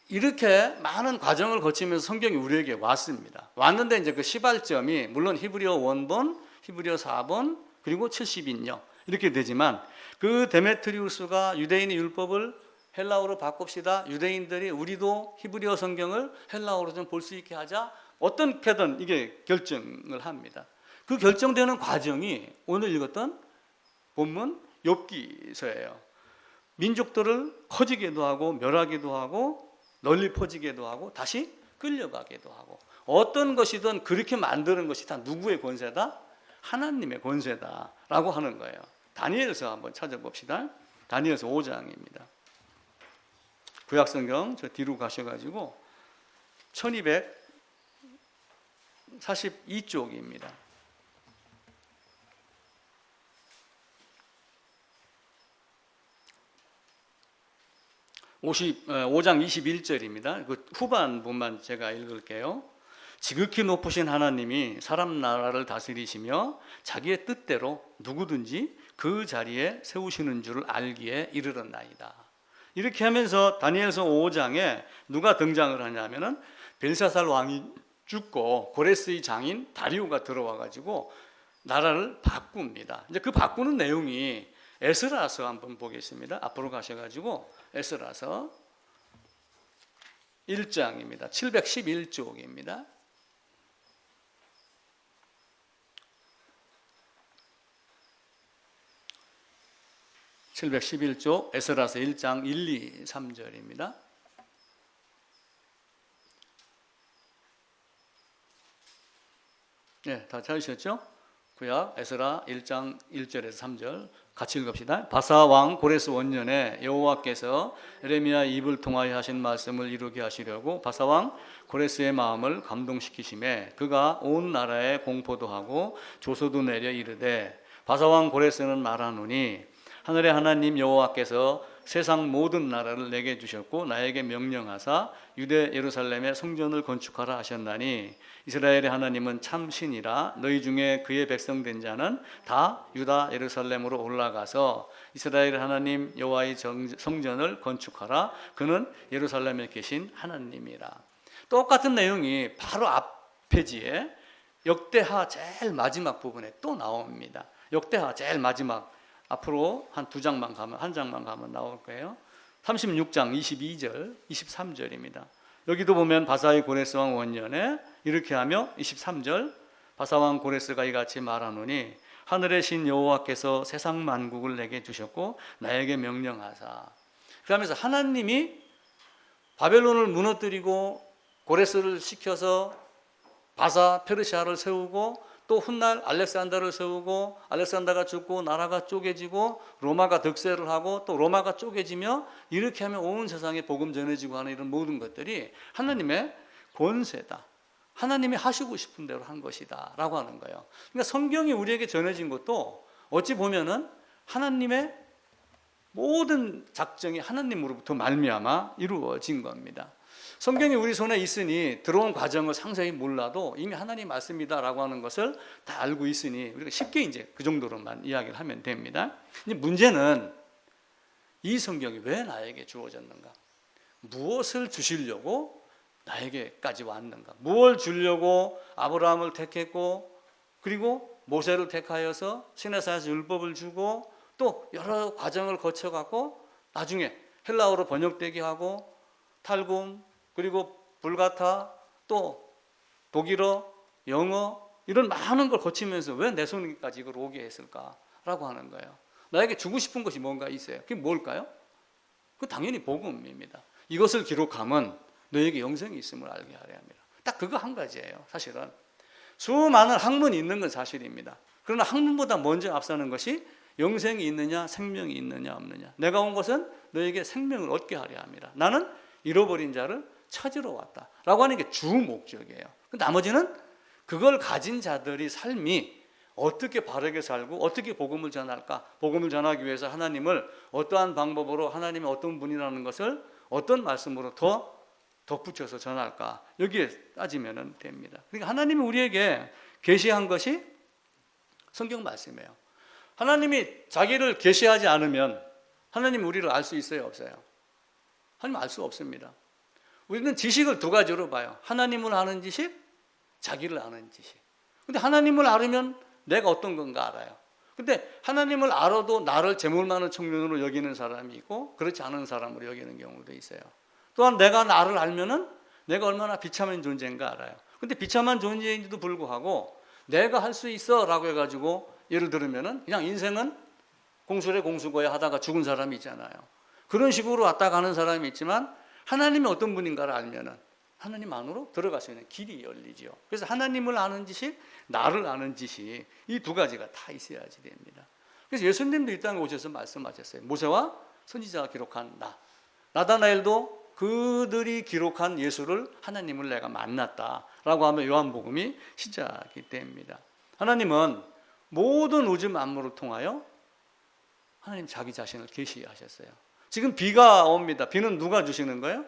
이렇게 많은 과정을 거치면서 성경이 우리에게 왔습니다. 왔는데 이제 그 시발점이 물론 히브리어 원본, 히브리어 4본, 그리고 70인역 이렇게 되지만, 그 데메트리우스가 유대인의 율법을 헬라어로 바꿉시다, 유대인들이 우리도 히브리어 성경을 헬라어로 좀 볼 수 있게 하자, 어떻게든 이게 결정을 합니다. 그 결정되는 과정이 오늘 읽었던 본문 욥기서예요. 민족들을 커지게도 하고 멸하기도 하고 널리 퍼지게도 하고 다시 끌려가기도 하고, 어떤 것이든 그렇게 만드는 것이 다 누구의 권세다? 하나님의 권세다라고 하는 거예요. 다니엘서 한번 찾아봅시다. 다니엘서 5장입니다. 구약성경 저 뒤로 가셔가지고 1242쪽입니다. 5장 21절입니다. 그 후반부만 제가 읽을게요. 지극히 높으신 하나님이 사람 나라를 다스리시며 자기의 뜻대로 누구든지 그 자리에 세우시는 줄을 알기에 이르렀나이다. 이렇게 하면서 다니엘서 5장에 누가 등장을 하냐면은 벨사살 왕이 죽고 고레스의 장인 다리오가 들어와 가지고 나라를 바꿉니다. 이제 그 바꾸는 내용이 에스라서 한번 보겠습니다. 앞으로 가셔가지고 에스라서 1장입니다. 711쪽입니다. (711쪽) 에스라서 1장 1, 2, 3절입니다. 네, 다 찾으셨죠? 구약 에스라 1장 1절에서 3절 같이 읽읍시다. 바사 왕 고레스 원년에 여호와께서 에레미야 입을 통하여 하신 말씀을 이루게 하시려고 바사 왕 고레스의 마음을 감동시키심에 그가 온 나라에 공포도 하고 조소도 내려 이르되 바사 왕 고레스는 말하노니 하늘의 하나님 여호와께서 세상 모든 나라를 내게 주셨고 나에게 명령하사 유대 예루살렘에 성전을 건축하라 하셨나니 이스라엘의 하나님은 참 신이라 너희 중에 그의 백성 된 자는 다 유다 예루살렘으로 올라가서 이스라엘 하나님 여호와의 성전을 건축하라. 그는 예루살렘에 계신 하나님이라. 똑같은 내용이 바로 앞 페이지에 역대하 제일 마지막 부분에 또 나옵니다. 역대하 제일 마지막 앞으로 한 장만 가면 나올 거예요. 36장 22절, 23절입니다. 여기도 보면 바사의 고레스 왕 원년에 이렇게 하며 23절 바사 왕 고레스가 이같이 말하노니 하늘의 신 여호와께서 세상 만국을 내게 주셨고 나에게 명령하사. 그러면서 하나님이 바벨론을 무너뜨리고 고레스를 시켜서 바사 페르시아를 세우고 또 훗날 알렉산더를 세우고 알렉산더가 죽고 나라가 쪼개지고 로마가 득세를 하고 또 로마가 쪼개지며 이렇게 하면 온 세상에 복음 전해지고 하는 이런 모든 것들이 하나님의 권세다. 하나님이 하시고 싶은 대로 한 것이다 라고 하는 거예요. 그러니까 성경이 우리에게 전해진 것도 어찌 보면은 하나님의 모든 작정이 하나님으로부터 말미암아 이루어진 겁니다. 성경이 우리 손에 있으니 들어온 과정을 상세히 몰라도 이미 하나님 말씀이다라고 하는 것을 다 알고 있으니 우리가 쉽게 이제 그 정도로만 이야기를 하면 됩니다. 이제 문제는 이 성경이 왜 나에게 주어졌는가? 무엇을 주시려고 나에게까지 왔는가? 무엇을 주려고 아브라함을 택했고 그리고 모세를 택하여서 시내산에서 율법을 주고 또 여러 과정을 거쳐갖고 나중에 헬라어로 번역되게 하고 탈금 그리고 불가타 또 독일어, 영어 이런 많은 걸 거치면서 왜 내 손에까지 이걸 오게 했을까라고 하는 거예요. 나에게 주고 싶은 것이 뭔가 있어요. 그게 뭘까요? 그 당연히 복음입니다. 이것을 기록하면 너에게 영생이 있음을 알게 하려 합니다. 딱 그거 한 가지예요. 사실은 수많은 학문이 있는 건 사실입니다. 그러나 학문보다 먼저 앞서는 것이 영생이 있느냐 생명이 있느냐 없느냐. 내가 온 것은 너에게 생명을 얻게 하려 합니다. 나는 잃어버린 자를 찾으러 왔다라고 하는 게 주 목적이에요. 나머지는 그걸 가진 자들이 삶이 어떻게 바르게 살고 어떻게 복음을 전할까? 복음을 전하기 위해서 하나님을 어떠한 방법으로 하나님의 어떤 분이라는 것을 어떤 말씀으로 더 덧붙여서 전할까? 여기에 따지면 됩니다. 그러니까 하나님이 우리에게 계시한 것이 성경 말씀이에요. 하나님이 자기를 계시하지 않으면 하나님이 우리를 알 수 있어요? 없어요? 하나님 알 수 없습니다. 우리는 지식을 두 가지로 봐요. 하나님을 아는 지식, 자기를 아는 지식. 근데 하나님을 알으면 내가 어떤 건가 알아요. 근데 하나님을 알아도 나를 재물 많은 청년으로 여기는 사람이 있고 그렇지 않은 사람으로 여기는 경우도 있어요. 또한 내가 나를 알면은 내가 얼마나 비참한 존재인가 알아요. 근데 비참한 존재인지도 불구하고 내가 할 수 있어 라고 해가지고 예를 들면은 그냥 인생은 공수래 공수거야 하다가 죽은 사람이 있잖아요. 그런 식으로 왔다 가는 사람이 있지만 하나님이 어떤 분인가를 알면은 하나님 안으로 들어갈 수 있는 길이 열리죠. 그래서 하나님을 아는 지식, 나를 아는 지식, 이 두 가지가 다 있어야지 됩니다. 그래서 예수님도 이 땅에 오셔서 말씀하셨어요. 모세와 선지자가 기록한 나다나엘도 그들이 기록한 예수를, 하나님을 내가 만났다라고 하면 요한복음이 시작이 됩니다. 하나님은 모든 우주 만물을 통하여 하나님 자기 자신을 계시하셨어요. 지금 비가 옵니다. 비는 누가 주시는 거예요?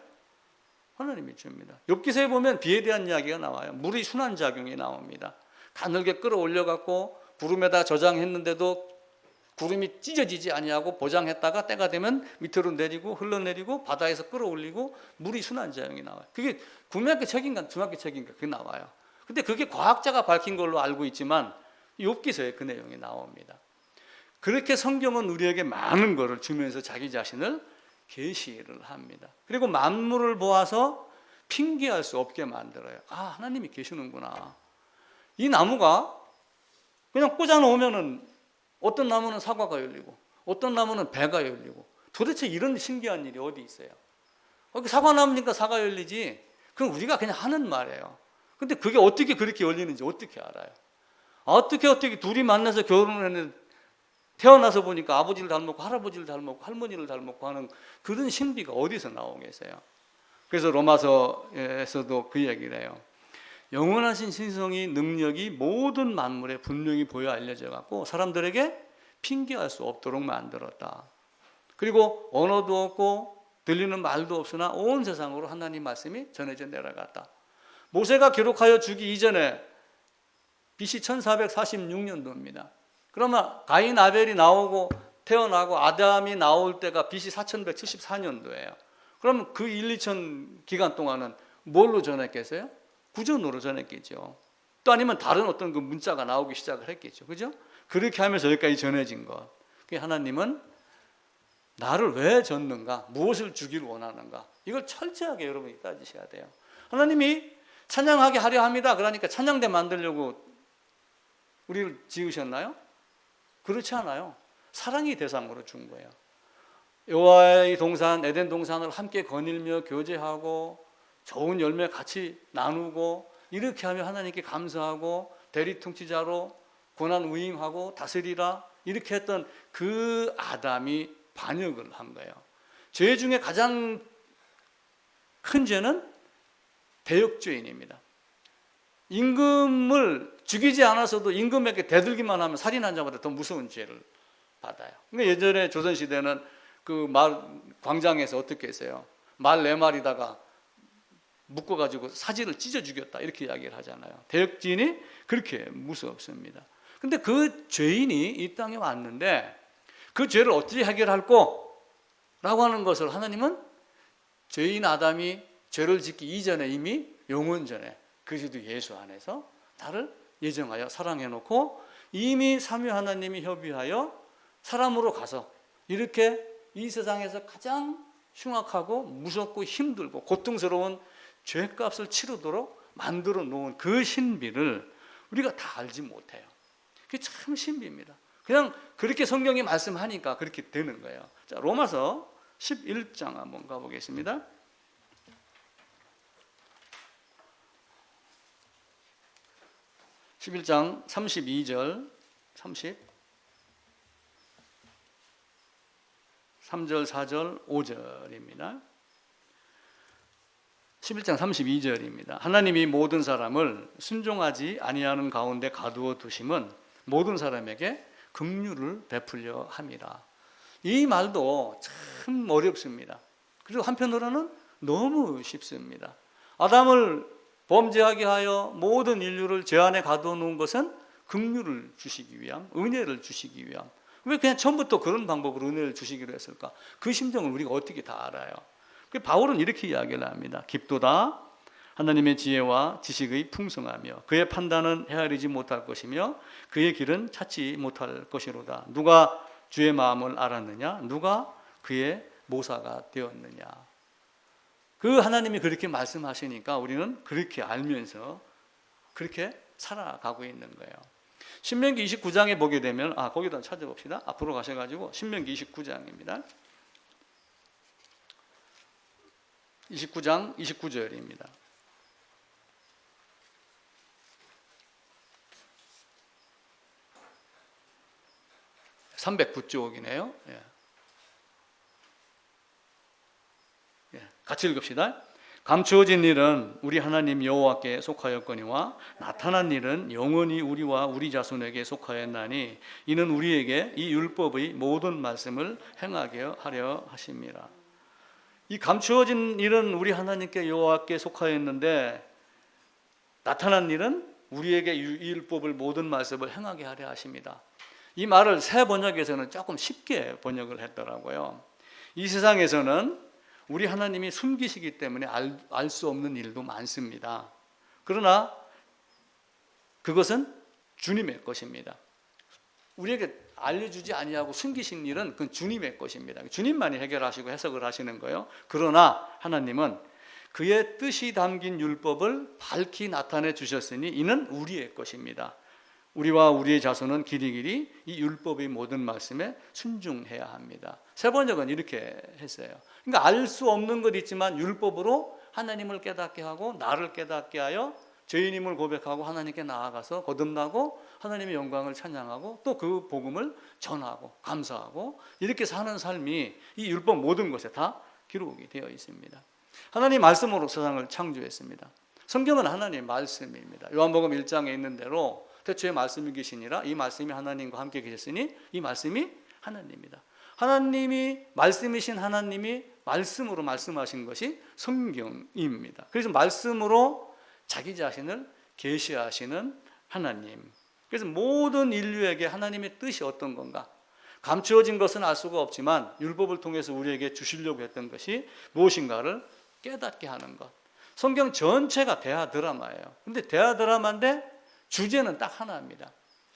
하나님이 줍니다. 욥기서에 보면 비에 대한 이야기가 나와요. 물이 순환작용이 나옵니다. 가늘게 끌어올려 갖고 구름에다 저장했는데도 구름이 찢어지지 아니하고 보장했다가 때가 되면 밑으로 내리고 흘러내리고 바다에서 끌어올리고 물이 순환작용이 나와요. 그게 국민학교 책인가 중학교 책인가 그게 나와요. 근데 그게 과학자가 밝힌 걸로 알고 있지만 욥기서에 그 내용이 나옵니다. 그렇게 성경은 우리에게 많은 것을 주면서 자기 자신을 계시를 합니다. 그리고 만물을 보아서 핑계할 수 없게 만들어요. 아, 하나님이 계시는구나. 이 나무가 그냥 꽂아 놓으면은 어떤 나무는 사과가 열리고 어떤 나무는 배가 열리고 도대체 이런 신기한 일이 어디 있어요? 사과 나무니까 사과 열리지. 그건 우리가 그냥 하는 말이에요. 근데 그게 어떻게 그렇게 열리는지 어떻게 알아요? 어떻게 둘이 만나서 결혼을 했는데 태어나서 보니까 아버지를 닮았고 할아버지를 닮았고 할머니를 닮았고 하는 그런 신비가 어디서 나오겠어요? 그래서 로마서에서도 그 얘기를 해요. 영원하신 신성이 능력이 모든 만물에 분명히 보여 알려져 갖고 사람들에게 핑계할 수 없도록 만들었다. 그리고 언어도 없고 들리는 말도 없으나 온 세상으로 하나님 말씀이 전해져 내려갔다. 모세가 기록하여 주기 이전에 BC 1446년도입니다. 그러면 가인 아벨이 나오고 태어나고 아담이 나올 때가 BC 4174년도예요. 그럼 그 1, 2천 기간 동안은 뭘로 전했겠어요? 구전으로 전했겠죠. 또 아니면 다른 어떤 그 문자가 나오기 시작을 했겠죠. 그죠? 그렇게 하면서 여기까지 전해진 것. 하나님은 나를 왜 줬는가? 무엇을 주기를 원하는가? 이걸 철저하게 여러분이 따지셔야 돼요. 하나님이 찬양하게 하려 합니다. 그러니까 찬양대 만들려고 우리를 지으셨나요? 그렇지 않아요. 사랑이 대상으로 준 거예요. 여호와의 동산, 에덴 동산을 함께 거닐며 교제하고 좋은 열매 같이 나누고 이렇게 하며 하나님께 감사하고 대리통치자로 고난 우임하고 다스리라 이렇게 했던 그 아담이 반역을 한 거예요. 죄 중에 가장 큰 죄는 대역죄인입니다. 임금을 죽이지 않았어도 임금에게 대들기만 하면 살인한 자보다 더 무서운 죄를 받아요. 그러니까 예전에 조선시대는 그 말 광장에서 어떻게 했어요? 말 4마리다가 묶어가지고 사지를 찢어 죽였다 이렇게 이야기를 하잖아요. 대역죄인이 그렇게 무섭습니다. 근데 그 죄인이 이 땅에 왔는데 그 죄를 어떻게 해결할꼬? 라고 하는 것을 하나님은 죄인 아담이 죄를 짓기 이전에 이미 영원전에 그리스도 예수 안에서 나를 예정하여 사랑해놓고 이미 삼위 하나님이 협의하여 사람으로 가서 이렇게 이 세상에서 가장 흉악하고 무섭고 힘들고 고통스러운 죄값을 치르도록 만들어 놓은 그 신비를 우리가 다 알지 못해요. 그게 참 신비입니다. 그냥 그렇게 성경이 말씀하니까 그렇게 되는 거예요. 자, 로마서 11장 한번 가보겠습니다. 11장 32절 3절 4절 5절입니다. 11장 32절입니다. 하나님이 모든 사람을 순종하지 아니하는 가운데 가두어 두심은 모든 사람에게 긍휼을 베풀려 함이라. 이 말도 참 어렵습니다. 그리고 한편으로는 너무 쉽습니다. 아담을 범죄하게 하여 모든 인류를 죄 안에 가두어 놓은 것은 긍휼을 주시기 위함, 은혜를 주시기 위함. 왜 그냥 처음부터 그런 방법으로 은혜를 주시기로 했을까? 그 심정을 우리가 어떻게 다 알아요? 바울은 이렇게 이야기를 합니다. 깊도다 하나님의 지혜와 지식의 풍성하며 그의 판단은 헤아리지 못할 것이며 그의 길은 찾지 못할 것이로다. 누가 주의 마음을 알았느냐? 누가 그의 모사가 되었느냐? 그 하나님이 그렇게 말씀하시니까 우리는 그렇게 알면서 그렇게 살아가고 있는 거예요. 신명기 29장에 보게 되면 거기다 찾아봅시다. 앞으로 가셔가지고 신명기 29장입니다. 29장 29절입니다. 309쪽이네요. 같이 읽읍시다. 감추어진 일은 우리 하나님 여호와께 속하였거니와 나타난 일은 영원히 우리와 우리 자손에게 속하였나니 이는 우리에게 이 율법의 모든 말씀을 행하게 하려 하심이라. 이 감추어진 일은 우리 하나님께 여호와께 속하였는데 나타난 일은 우리에게 이 율법을 모든 말씀을 행하게 하려 하십니다. 이 말을 새 번역에서는 조금 쉽게 번역을 했더라고요. 이 세상에서는 우리 하나님이 숨기시기 때문에 알 수 없는 일도 많습니다. 그러나 그것은 주님의 것입니다. 우리에게 알려주지 아니하고 숨기신 일은 그건 주님의 것입니다. 주님만이 해결하시고 해석을 하시는 거예요. 그러나 하나님은 그의 뜻이 담긴 율법을 밝히 나타내 주셨으니 이는 우리의 것입니다. 우리와 우리의 자손은 길이길이 이 율법의 모든 말씀에 순종해야 합니다. 새 번역은 이렇게 했어요. 그러니까 알 수 없는 것 있지만 율법으로 하나님을 깨닫게 하고 나를 깨닫게 하여 죄인임을 고백하고 하나님께 나아가서 거듭나고 하나님의 영광을 찬양하고 또 그 복음을 전하고 감사하고 이렇게 사는 삶이 이 율법 모든 것에 다 기록이 되어 있습니다. 하나님 말씀으로 세상을 창조했습니다. 성경은 하나님의 말씀입니다. 요한복음 1장에 있는 대로 태초에 말씀이 계시니라 이 말씀이 하나님과 함께 계셨으니 이 말씀이 하나님입니다. 하나님이 말씀이신 하나님이 말씀으로 말씀하신 것이 성경입니다. 그래서 말씀으로 자기 자신을 계시하시는 하나님. 그래서 모든 인류에게 하나님의 뜻이 어떤 건가? 감추어진 것은 알 수가 없지만 율법을 통해서 우리에게 주시려고 했던 것이 무엇인가를 깨닫게 하는 것. 성경 전체가 대하 드라마예요. 근데 대하 드라마인데 주제는 딱 하나입니다.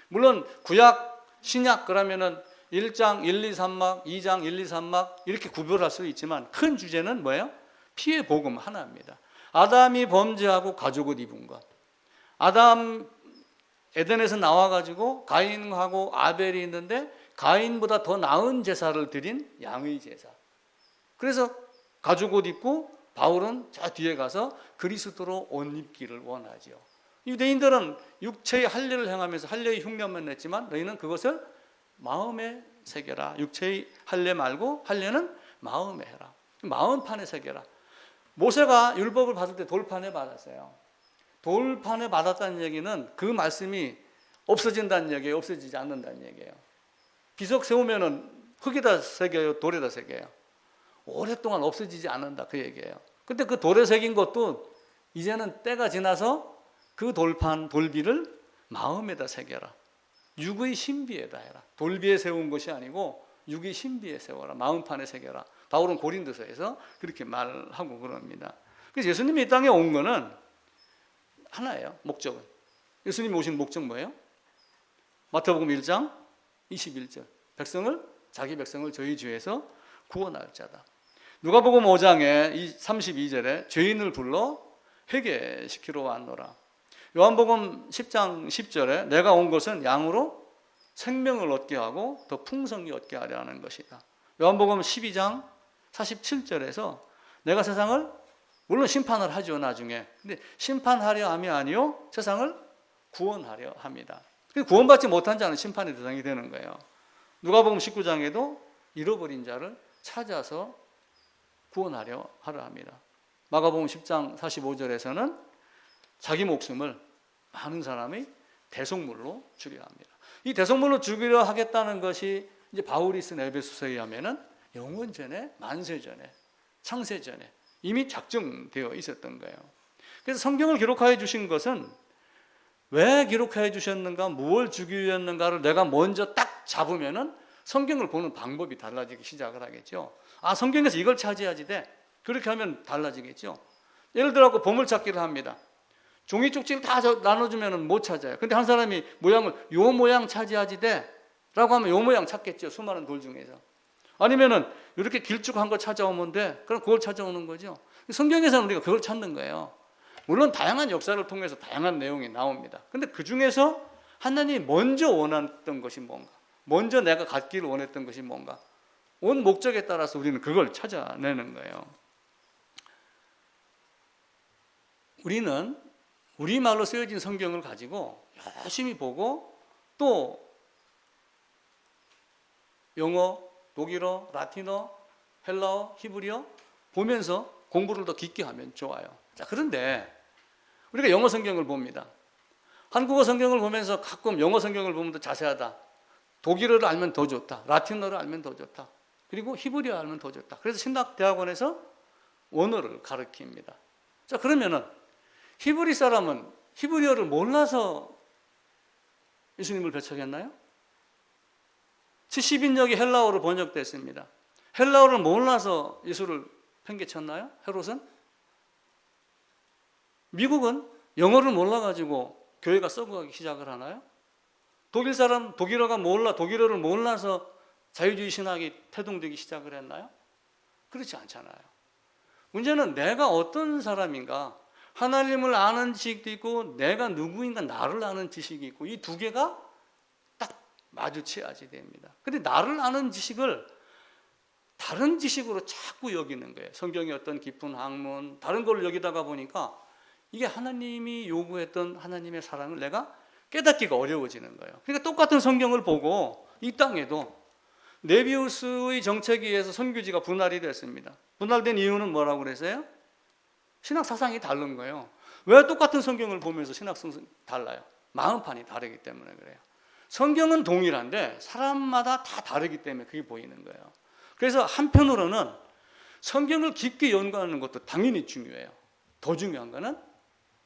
물론 구약, 신약 그러면은 1장 1, 2, 3막, 2장 1, 2, 3막 이렇게 구별할 수 있지만 큰 주제는 뭐예요? 피의 복음 하나입니다. 아담이 범죄하고 가죽을 입은 것. 아담 에덴에서 나와가지고 가인하고 아벨이 있는데 가인보다 더 나은 제사를 드린 양의 제사. 그래서 가죽옷 입고 바울은 저 뒤에 가서 그리스도로 옷 입기를 원하죠. 유대인들은 육체의 할례를 행하면서 할례의 흉내만 냈지만 너희는 그것을 마음에 새겨라. 육체의 할례 말고 할례는 마음에 해라. 마음판에 새겨라. 모세가 율법을 받을 때 돌판에 받았어요. 돌판에 받았다는 얘기는 그 말씀이 없어진다는 얘기예요? 없어지지 않는다는 얘기예요? 비석 세우면은 흙에다 새겨요? 돌에다 새겨요? 오랫동안 없어지지 않는다 그 얘기예요. 근데 그 돌에 새긴 것도 이제는 때가 지나서 그 돌판, 돌비를 마음에다 새겨라. 육의 신비에다 해라. 돌비에 세운 것이 아니고 육의 신비에 세워라. 마음판에 새겨라. 바울은 고린도서에서 그렇게 말하고 그럽니다. 그래서 예수님이 이 땅에 온 거는 하나예요. 목적은. 예수님이 오신 목적 뭐예요? 마태복음 1장 21절. 자기 백성을 저희 죄에서 구원할 자다. 누가복음 5장에 32절에 죄인을 불러 회개시키러 왔노라. 요한복음 10장 10절에 내가 온 것은 양으로 생명을 얻게 하고 더 풍성히 얻게 하려 하는 것이다. 요한복음 12장 47절에서 내가 세상을 물론 심판을 하죠 나중에. 근데 심판하려 함이 아니요 세상을 구원하려 합니다. 구원받지 못한 자는 심판의 대상이 되는 거예요. 누가복음 19장에도 잃어버린 자를 찾아서 구원하려 하려 합니다. 마가복음 10장 45절에서는 자기 목숨을 많은 사람이 대속물로 주려 합니다. 이 대속물로 죽이려 하겠다는 것이 이제 바울이 쓴 에베소서에 의하면은 영원 전에, 만세 전에, 창세 전에 이미 작정되어 있었던 거예요. 그래서 성경을 기록하여 주신 것은 왜 기록하여 주셨는가, 무엇을 주기였는가를 내가 먼저 딱 잡으면은 성경을 보는 방법이 달라지기 시작을 하겠죠. 아, 성경에서 이걸 차지해야지 돼. 그렇게 하면 달라지겠죠. 예를 들어 보물찾기를 합니다. 종이 쪽지를 다 나눠주면 못 찾아요. 근데 한 사람이 모양을 요 모양 차지하지 돼 라고 하면 요 모양 찾겠죠. 수많은 돌 중에서. 아니면은 이렇게 길쭉한 거 찾아오면 돼. 그럼 그걸 찾아오는 거죠. 성경에서는 우리가 그걸 찾는 거예요. 물론 다양한 역사를 통해서 다양한 내용이 나옵니다. 근데 그 중에서 하나님이 먼저 원했던 것이 뭔가, 먼저 내가 갖기를 원했던 것이 뭔가, 온 목적에 따라서 우리는 그걸 찾아내는 거예요. 우리는 우리말로 쓰여진 성경을 가지고 열심히 보고 또 영어, 독일어, 라틴어, 헬라어, 히브리어 보면서 공부를 더 깊게 하면 좋아요. 자, 그런데 우리가 영어 성경을 봅니다. 한국어 성경을 보면서 가끔 영어 성경을 보면 더 자세하다. 독일어를 알면 더 좋다. 라틴어를 알면 더 좋다. 그리고 히브리어 알면 더 좋다. 그래서 신학대학원에서 원어를 가르칩니다. 자, 그러면은 히브리 사람은 히브리어를 몰라서 예수님을 배척했나요? 70인역이 헬라어로 번역됐습니다. 헬라어를 몰라서 예수를 팽개쳤나요? 헤롯은? 미국은 영어를 몰라가지고 교회가 썩어가기 시작을 하나요? 독일 사람 독일어를 몰라서 자유주의 신학이 태동되기 시작을 했나요? 그렇지 않잖아요. 문제는 내가 어떤 사람인가, 하나님을 아는 지식도 있고 내가 누구인가 나를 아는 지식이 있고 이 두 개가 딱 마주쳐야지 됩니다. 근데 나를 아는 지식을 다른 지식으로 자꾸 여기는 거예요. 성경의 어떤 깊은 학문, 다른 걸 여기다가 보니까 이게 하나님이 요구했던 하나님의 사랑을 내가 깨닫기가 어려워지는 거예요. 그러니까 똑같은 성경을 보고 이 땅에도 네비우스의 정책에 의해서 선교지가 분할이 됐습니다. 분할된 이유는 뭐라고 그랬어요? 신학 사상이 다른 거예요. 왜 똑같은 성경을 보면서 신학 사상이 달라요? 마음판이 다르기 때문에 그래요. 성경은 동일한데 사람마다 다 다르기 때문에 그게 보이는 거예요. 그래서 한편으로는 성경을 깊게 연구하는 것도 당연히 중요해요. 더 중요한 거는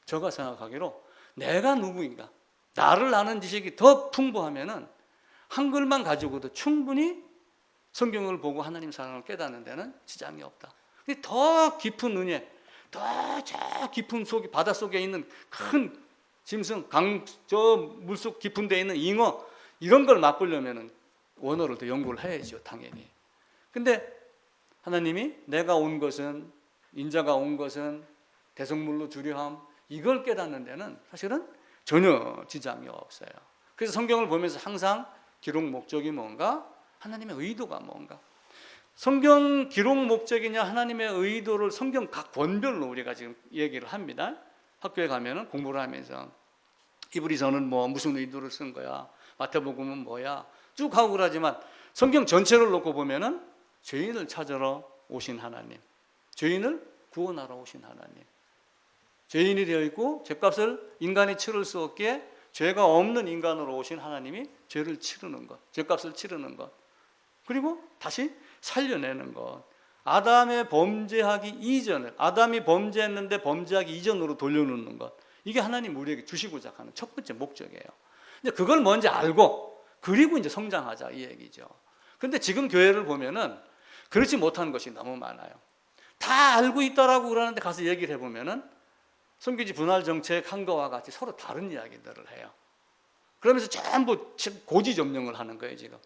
제가 생각하기로 내가 누구인가, 나를 아는 지식이 더 풍부하면은 한글만 가지고도 충분히 성경을 보고 하나님 사랑을 깨닫는 데는 지장이 없다. 더 깊은 은혜, 더 저 깊은 속에 바다 속에 있는 큰 짐승, 저 물속 깊은 데 있는 잉어 이런 걸 맛보려면은 원어를 더 연구를 해야죠, 당연히. 근데 하나님이 내가 온 것은 인자가 온 것은 대성물로 주려함 이걸 깨닫는 데는 사실은 전혀 지장이 없어요. 그래서 성경을 보면서 항상 기록 목적이 뭔가, 하나님의 의도가 뭔가. 성경 기록 목적이냐 하나님의 의도를 성경 각 권별로 우리가 지금 얘기를 합니다. 학교에 가면은 공부를 하면서 히브리서는 뭐 무슨 의도를 쓴 거야, 마태복음은 뭐야 쭉 하고 그러지만 성경 전체를 놓고 보면은 죄인을 찾으러 오신 하나님, 죄인을 구원하러 오신 하나님, 죄인이 되어 있고 죄값을 인간이 치를 수 없게 죄가 없는 인간으로 오신 하나님이 죄를 치르는 것, 죄값을 치르는 것, 그리고 다시 살려내는 것. 아담의 범죄하기 이전에, 아담이 범죄했는데 범죄하기 이전으로 돌려놓는 것, 이게 하나님 우리에게 주시고자 하는 첫 번째 목적이에요. 이제 그걸 먼저 알고 그리고 이제 성장하자 이 얘기죠. 근데 지금 교회를 보면은 그렇지 못한 것이 너무 많아요. 다 알고 있다라고 그러는데 가서 얘기를 해보면은 선교지 분할 정책 한 거와 같이 서로 다른 이야기들을 해요. 그러면서 전부 고지점령을 하는 거예요. 지금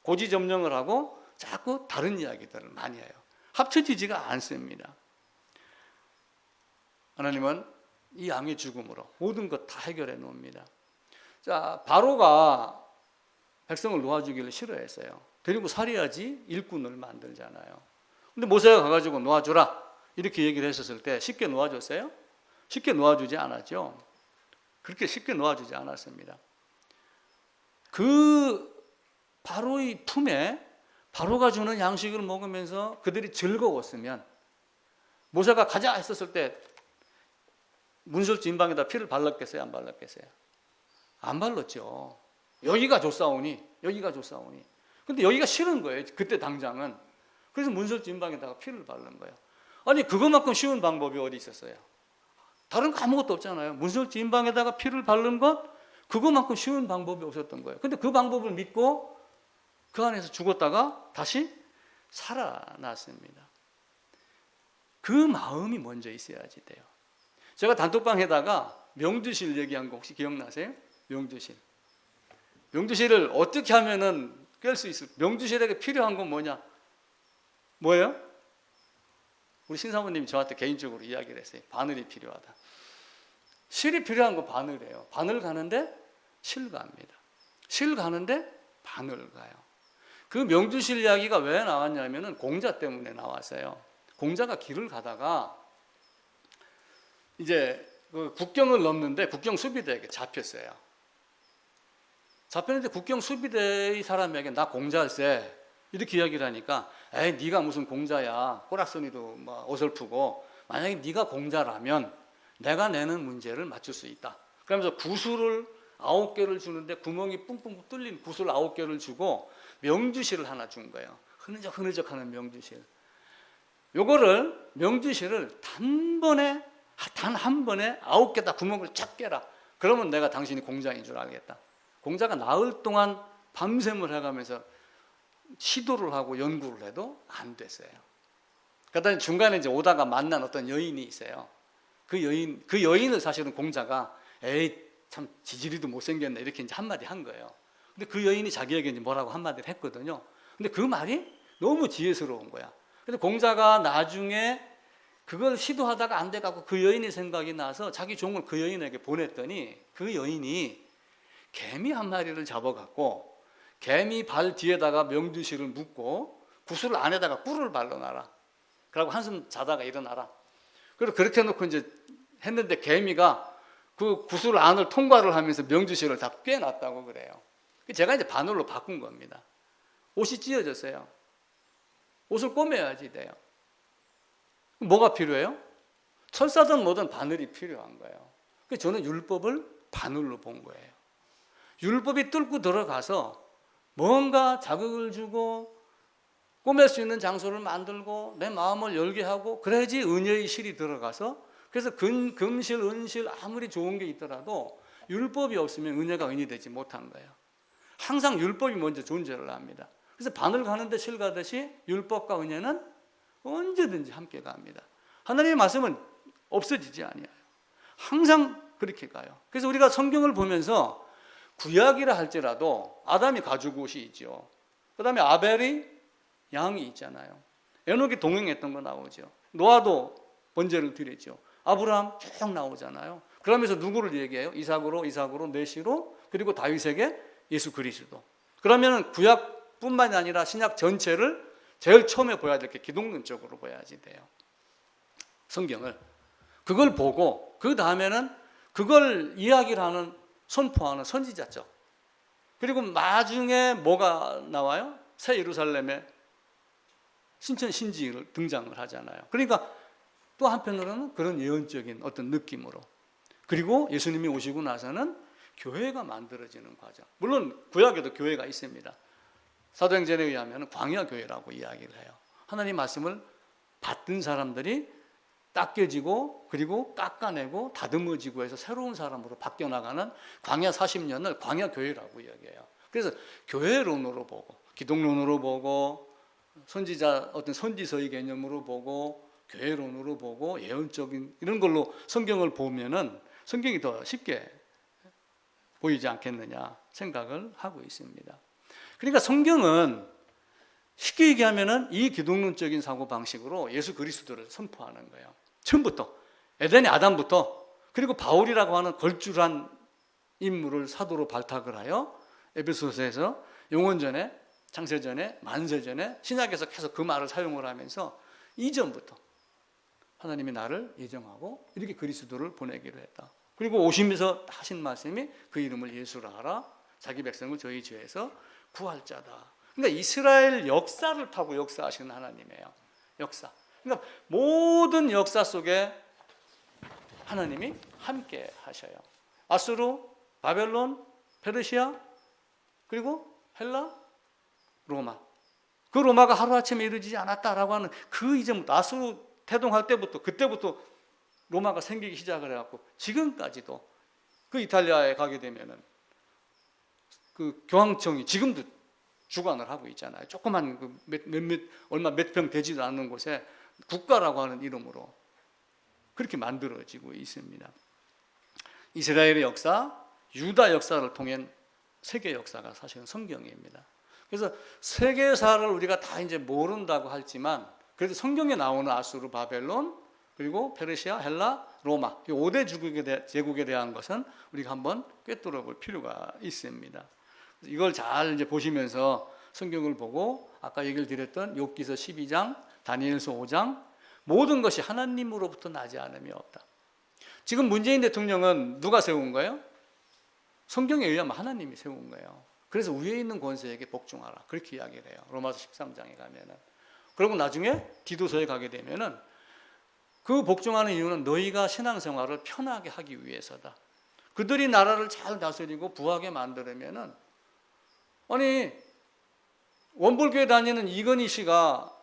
고지점령을 하고 자꾸 다른 이야기들을 많이 해요. 합쳐지지가 않습니다. 하나님은 이 양의 죽음으로 모든 것 다 해결해 놓습니다. 자, 바로가 백성을 놓아주기를 싫어했어요. 데리고 살해야지 일꾼을 만들잖아요. 근데 모세가 가가지고 놓아주라 이렇게 얘기를 했었을 때 쉽게 놓아줬어요? 쉽게 놓아주지 않았죠. 그렇게 쉽게 놓아주지 않았습니다. 그 바로의 품에 바로가 주는 양식을 먹으면서 그들이 즐거웠으면, 모세가 가자 했었을 때 문설주 임방에다 피를 발랐겠어요? 안 발랐겠어요? 안 발랐죠. 여기가 좋사오니, 여기가 좋사오니. 근데 여기가 싫은 거예요, 그때 당장은. 그래서 문설주 임방에다가 피를 바른 거예요. 아니 그것만큼 쉬운 방법이 어디 있었어요? 다른 거 아무것도 없잖아요. 문설주 임방에다가 피를 바른 것, 그것만큼 쉬운 방법이 없었던 거예요. 근데 그 방법을 믿고 그 안에서 죽었다가 다시 살아났습니다. 그 마음이 먼저 있어야지 돼요. 제가 단톡방에다가 명주실 얘기한 거 혹시 기억나세요? 명주실. 명주실을 어떻게 하면은 깰 수 있을까? 명주실에게 필요한 건 뭐냐? 뭐예요? 우리 신사모님이 저한테 개인적으로 이야기를 했어요. 바늘이 필요하다. 실이 필요한 거 바늘이에요. 바늘 가는데 실 갑니다. 실 가는데 바늘 가요. 그 명주실 이야기가 왜 나왔냐면은 공자 때문에 나왔어요. 공자가 길을 가다가 이제 그 국경을 넘는데 국경 수비대에게 잡혔어요. 잡혔는데 국경 수비대의 사람에게 나 공자일세, 이렇게 이야기를 하니까 에이 네가 무슨 공자야, 꼬락서니도 뭐 어설프고, 만약에 네가 공자라면 내가 내는 문제를 맞출 수 있다. 그러면서 구슬을 9개를 주는데 구멍이 뿡뿡 뚫린 구슬 9개를 주고 명주실을 하나 준 거예요. 흐느적흐느적 하는 명주실. 요거를 명주실을 단 한 번에 9개 다 구멍을 쫙 깨라. 그러면 내가 당신이 공자인 줄 알겠다. 공자가 나흘 동안 밤샘을 해가면서 시도를 하고 연구를 해도 안 됐어요. 그러다 중간에 이제 오다가 만난 어떤 여인이 있어요. 그 여인을 사실은 공자가 에이 참 지지리도 못생겼네 이렇게 이제 한마디 한 거예요. 근데 그 여인이 자기에게 이제 뭐라고 한마디를 했거든요. 근데 그 말이 너무 지혜스러운 거야. 근데 공자가 나중에 그걸 시도하다가 안 돼갖고 그 여인의 생각이 나서 자기 종을 그 여인에게 보냈더니 그 여인이 개미 한 마리를 잡아갖고 개미 발 뒤에다가 명주실을 묶고 구슬 안에다가 꿀을 발라놔라. 그러고 한숨 자다가 일어나라. 그리고 그렇게 해놓고 이제 했는데 개미가 그 구슬 안을 통과를 하면서 명주실을 다 꿰놨다고 그래요. 제가 이제 바늘로 바꾼 겁니다. 옷이 찢어졌어요. 옷을 꼬매야지 돼요. 뭐가 필요해요? 철사든 뭐든 바늘이 필요한 거예요. 그래서 저는 율법을 바늘로 본 거예요. 율법이 뚫고 들어가서 뭔가 자극을 주고 꼬맬 수 있는 장소를 만들고 내 마음을 열게 하고 그래야지 은혜의 실이 들어가서, 그래서 금실, 은실 아무리 좋은 게 있더라도 율법이 없으면 은혜가 은이 되지 못한 거예요. 항상 율법이 먼저 존재를 합니다. 그래서 바늘 가는데 실 가듯이 율법과 은혜는 언제든지 함께 갑니다. 하나님의 말씀은 없어지지 아니에요. 항상 그렇게 가요. 그래서 우리가 성경을 보면서 구약이라 할지라도 아담이 가죽옷이 있죠. 그 다음에 아벨이 양이 있잖아요. 에녹이 동행했던 거 나오죠. 노아도 번제를 드렸죠. 아브라함 쭉 나오잖아요. 그러면서 누구를 얘기해요? 이삭으로 넷이로, 그리고 다윗에게 예수 그리스도. 그러면 구약뿐만이 아니라 신약 전체를 제일 처음에 보여야 될 게 기독론적으로 보여야지 돼요. 성경을. 그걸 보고 그 다음에는 그걸 이야기를 하는, 선포하는 선지자적. 그리고 나중에 뭐가 나와요? 새 예루살렘에 신천 신지를 등장을 하잖아요. 그러니까 또 한편으로는 그런 예언적인 어떤 느낌으로. 그리고 예수님이 오시고 나서는 교회가 만들어지는 과정. 물론 구약에도 교회가 있습니다. 사도행전에 의하면 광야교회라고 이야기를 해요. 하나님 말씀을 받던 사람들이 닦여지고 그리고 깎아내고 다듬어지고 해서 새로운 사람으로 바뀌어나가는 광야 40년을 광야교회라고 이야기해요. 그래서 교회론으로 보고 기독론으로 보고 선지자 어떤 선지서의 개념으로 보고 교회론으로 보고 예언적인 이런 걸로 성경을 보면은 성경이 더 쉽게 보이지 않겠느냐 생각을 하고 있습니다. 그러니까 성경은 쉽게 얘기하면은 이 기독론적인 사고 방식으로 예수 그리스도를 선포하는 거예요. 처음부터 에덴의 아담부터, 그리고 바울이라고 하는 걸출한 인물을 사도로 발탁을 하여 에베소서에서 용원전에, 창세전에, 만세전에, 신약에서 계속 그 말을 사용을 하면서 이전부터 하나님이 나를 예정하고 이렇게 그리스도를 보내기로 했다. 그리고 오시면서 하신 말씀이 그 이름을 예수라 하라, 자기 백성을 저희 죄에서 구할 자다. 그러니까 이스라엘 역사를 타고 역사하시는 하나님이에요. 역사. 그러니까 모든 역사 속에 하나님이 함께 하셔요. 아수르, 바벨론, 페르시아, 그리고 헬라, 로마. 그 로마가 하루아침에 이루어지지 않았다라고 하는 그 이전부터, 아수르 태동할 때부터, 그때부터 로마가 생기기 시작을 해갖고 지금까지도 그 이탈리아에 가게 되면은 그 교황청이 지금도 주관을 하고 있잖아요. 조그만 그 얼마 몇 평 되지도 않는 곳에 국가라고 하는 이름으로 그렇게 만들어지고 있습니다. 이스라엘의 역사, 유다 역사를 통한 세계 역사가 사실은 성경입니다. 그래서 세계사를 우리가 다 이제 모른다고 하지만 그래도 성경에 나오는 아수르, 바벨론, 그리고 페르시아, 헬라, 로마 이 5대 제국에 대한 것은 우리가 한번 꿰뚫어 볼 필요가 있습니다. 이걸 잘 이제 보시면서 성경을 보고 아까 얘기를 드렸던 욥기서 12장, 다니엘서 5장 모든 것이 하나님으로부터 나지 않음이 없다. 지금 문재인 대통령은 누가 세운 거예요? 성경에 의하면 하나님이 세운 거예요. 그래서 위에 있는 권세에게 복종하라. 그렇게 이야기를 해요. 로마서 13장에 가면은. 그리고 나중에 디도서에 가게 되면은 그 복종하는 이유는 너희가 신앙생활을 편하게 하기 위해서다. 그들이 나라를 잘 다스리고 부하게 만들면은, 아니 원불교에 다니는 이건희 씨가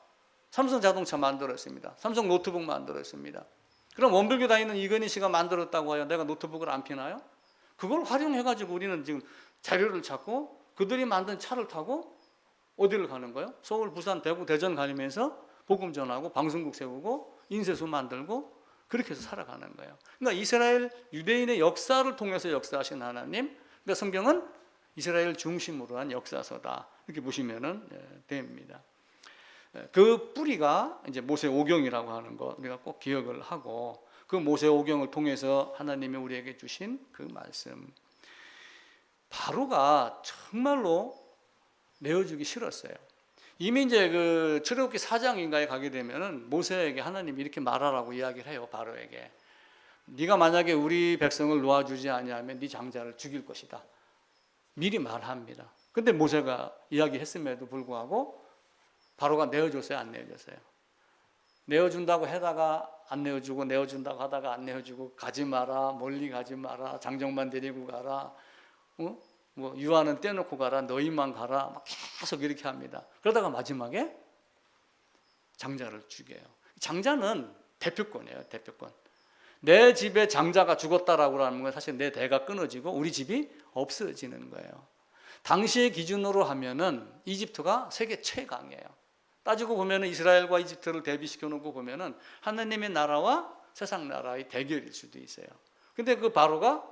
삼성 자동차 만들었습니다. 삼성 노트북 만들었습니다. 그럼 원불교 다니는 이건희 씨가 만들었다고 하여 내가 노트북을 안 피나요? 그걸 활용해가지고 우리는 지금 자료를 찾고 그들이 만든 차를 타고 어디를 가는 거예요? 서울, 부산, 대구, 대전 가면서 복음 전하고 방송국 세우고 인쇄소 만들고 그렇게 해서 살아가는 거예요. 그러니까 이스라엘 유대인의 역사를 통해서 역사하신 하나님, 그러니까 성경은 이스라엘 중심으로 한 역사서다. 이렇게 보시면 됩니다. 그 뿌리가 이제 모세오경이라고 하는 거 우리가 꼭 기억을 하고, 그 모세오경을 통해서 하나님이 우리에게 주신 그 말씀, 바로가 정말로 내어주기 싫었어요. 이미 이제 그 출애굽기 4장인가에 가게 되면은 모세에게 하나님이 이렇게 말하라고 이야기를 해요. 바로에게 네가 만약에 우리 백성을 놓아주지 아니하면 네 장자를 죽일 것이다. 미리 말합니다. 근데 모세가 이야기했음에도 불구하고 바로가 내어줬어요, 안 내어줬어요? 내어준다고 하다가 안 내어주고, 내어준다고 하다가 안 내어주고, 가지 마라, 멀리 가지 마라, 장정만 데리고 가라, 뭐 유아는 떼놓고 가라, 너희만 가라, 막 계속 이렇게 합니다. 그러다가 마지막에 장자를 죽여요. 장자는 대표권이에요, 대표권. 내 집에 장자가 죽었다라고 하는 건 사실 내 대가 끊어지고 우리 집이 없어지는 거예요. 당시의 기준으로 하면은 이집트가 세계 최강이에요. 따지고 보면은 이스라엘과 이집트를 대비시켜 놓고 보면은 하나님의 나라와 세상 나라의 대결일 수도 있어요. 근데 그 바로가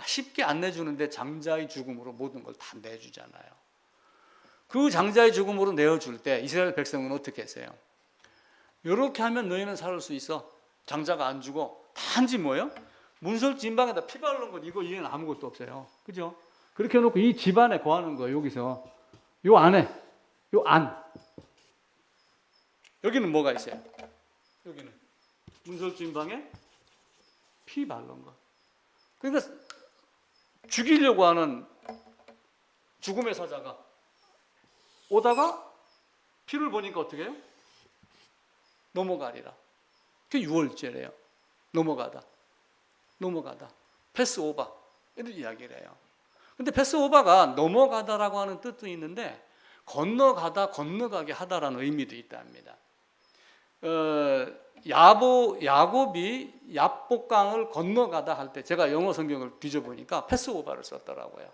쉽게 안 내주는데 장자의 죽음으로 모든 걸 다 내주잖아요. 그 장자의 죽음으로 내어줄 때 이스라엘 백성은 어떻게 했어요? 이렇게 하면 너희는 살 수 있어. 장자가 안 죽어. 단지 뭐예요? 문설진방에다 피 바르는 것, 이거 이해는 아무것도 없어요. 그죠? 그렇게 해놓고 이 집안에 거하는 거예요. 여기서 요 안에, 요 안, 여기는 뭐가 있어요? 여기는 문설진방에 피 바른 거. 그러니까 죽이려고 하는 죽음의 사자가 오다가 피를 보니까 어떻게 해요? 넘어가리라. 그게 유월죄래요. 넘어가다. 패스오버. 이런 이야기를 해요. 근데 패스오버가 넘어가다라고 하는 뜻도 있는데 건너가다, 건너가게 하다라는 의미도 있답니다. 야곱이 야복강을 건너가다 할 때 제가 영어 성경을 뒤져보니까 패스오버를 썼더라고요.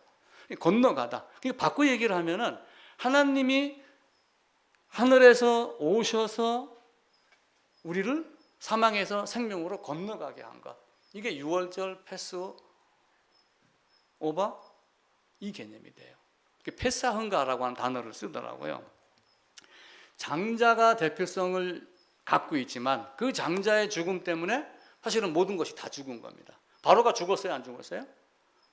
건너가다. 바꿔 얘기를 하면은 하나님이 하늘에서 오셔서 우리를 사망에서 생명으로 건너가게 한 것. 이게 유월절 패스오버 이 개념이 돼요. 패사흥가라고 하는 단어를 쓰더라고요. 장자가 대표성을 갖고 있지만 그 장자의 죽음 때문에 사실은 모든 것이 다 죽은 겁니다. 바로가 죽었어요, 안 죽었어요?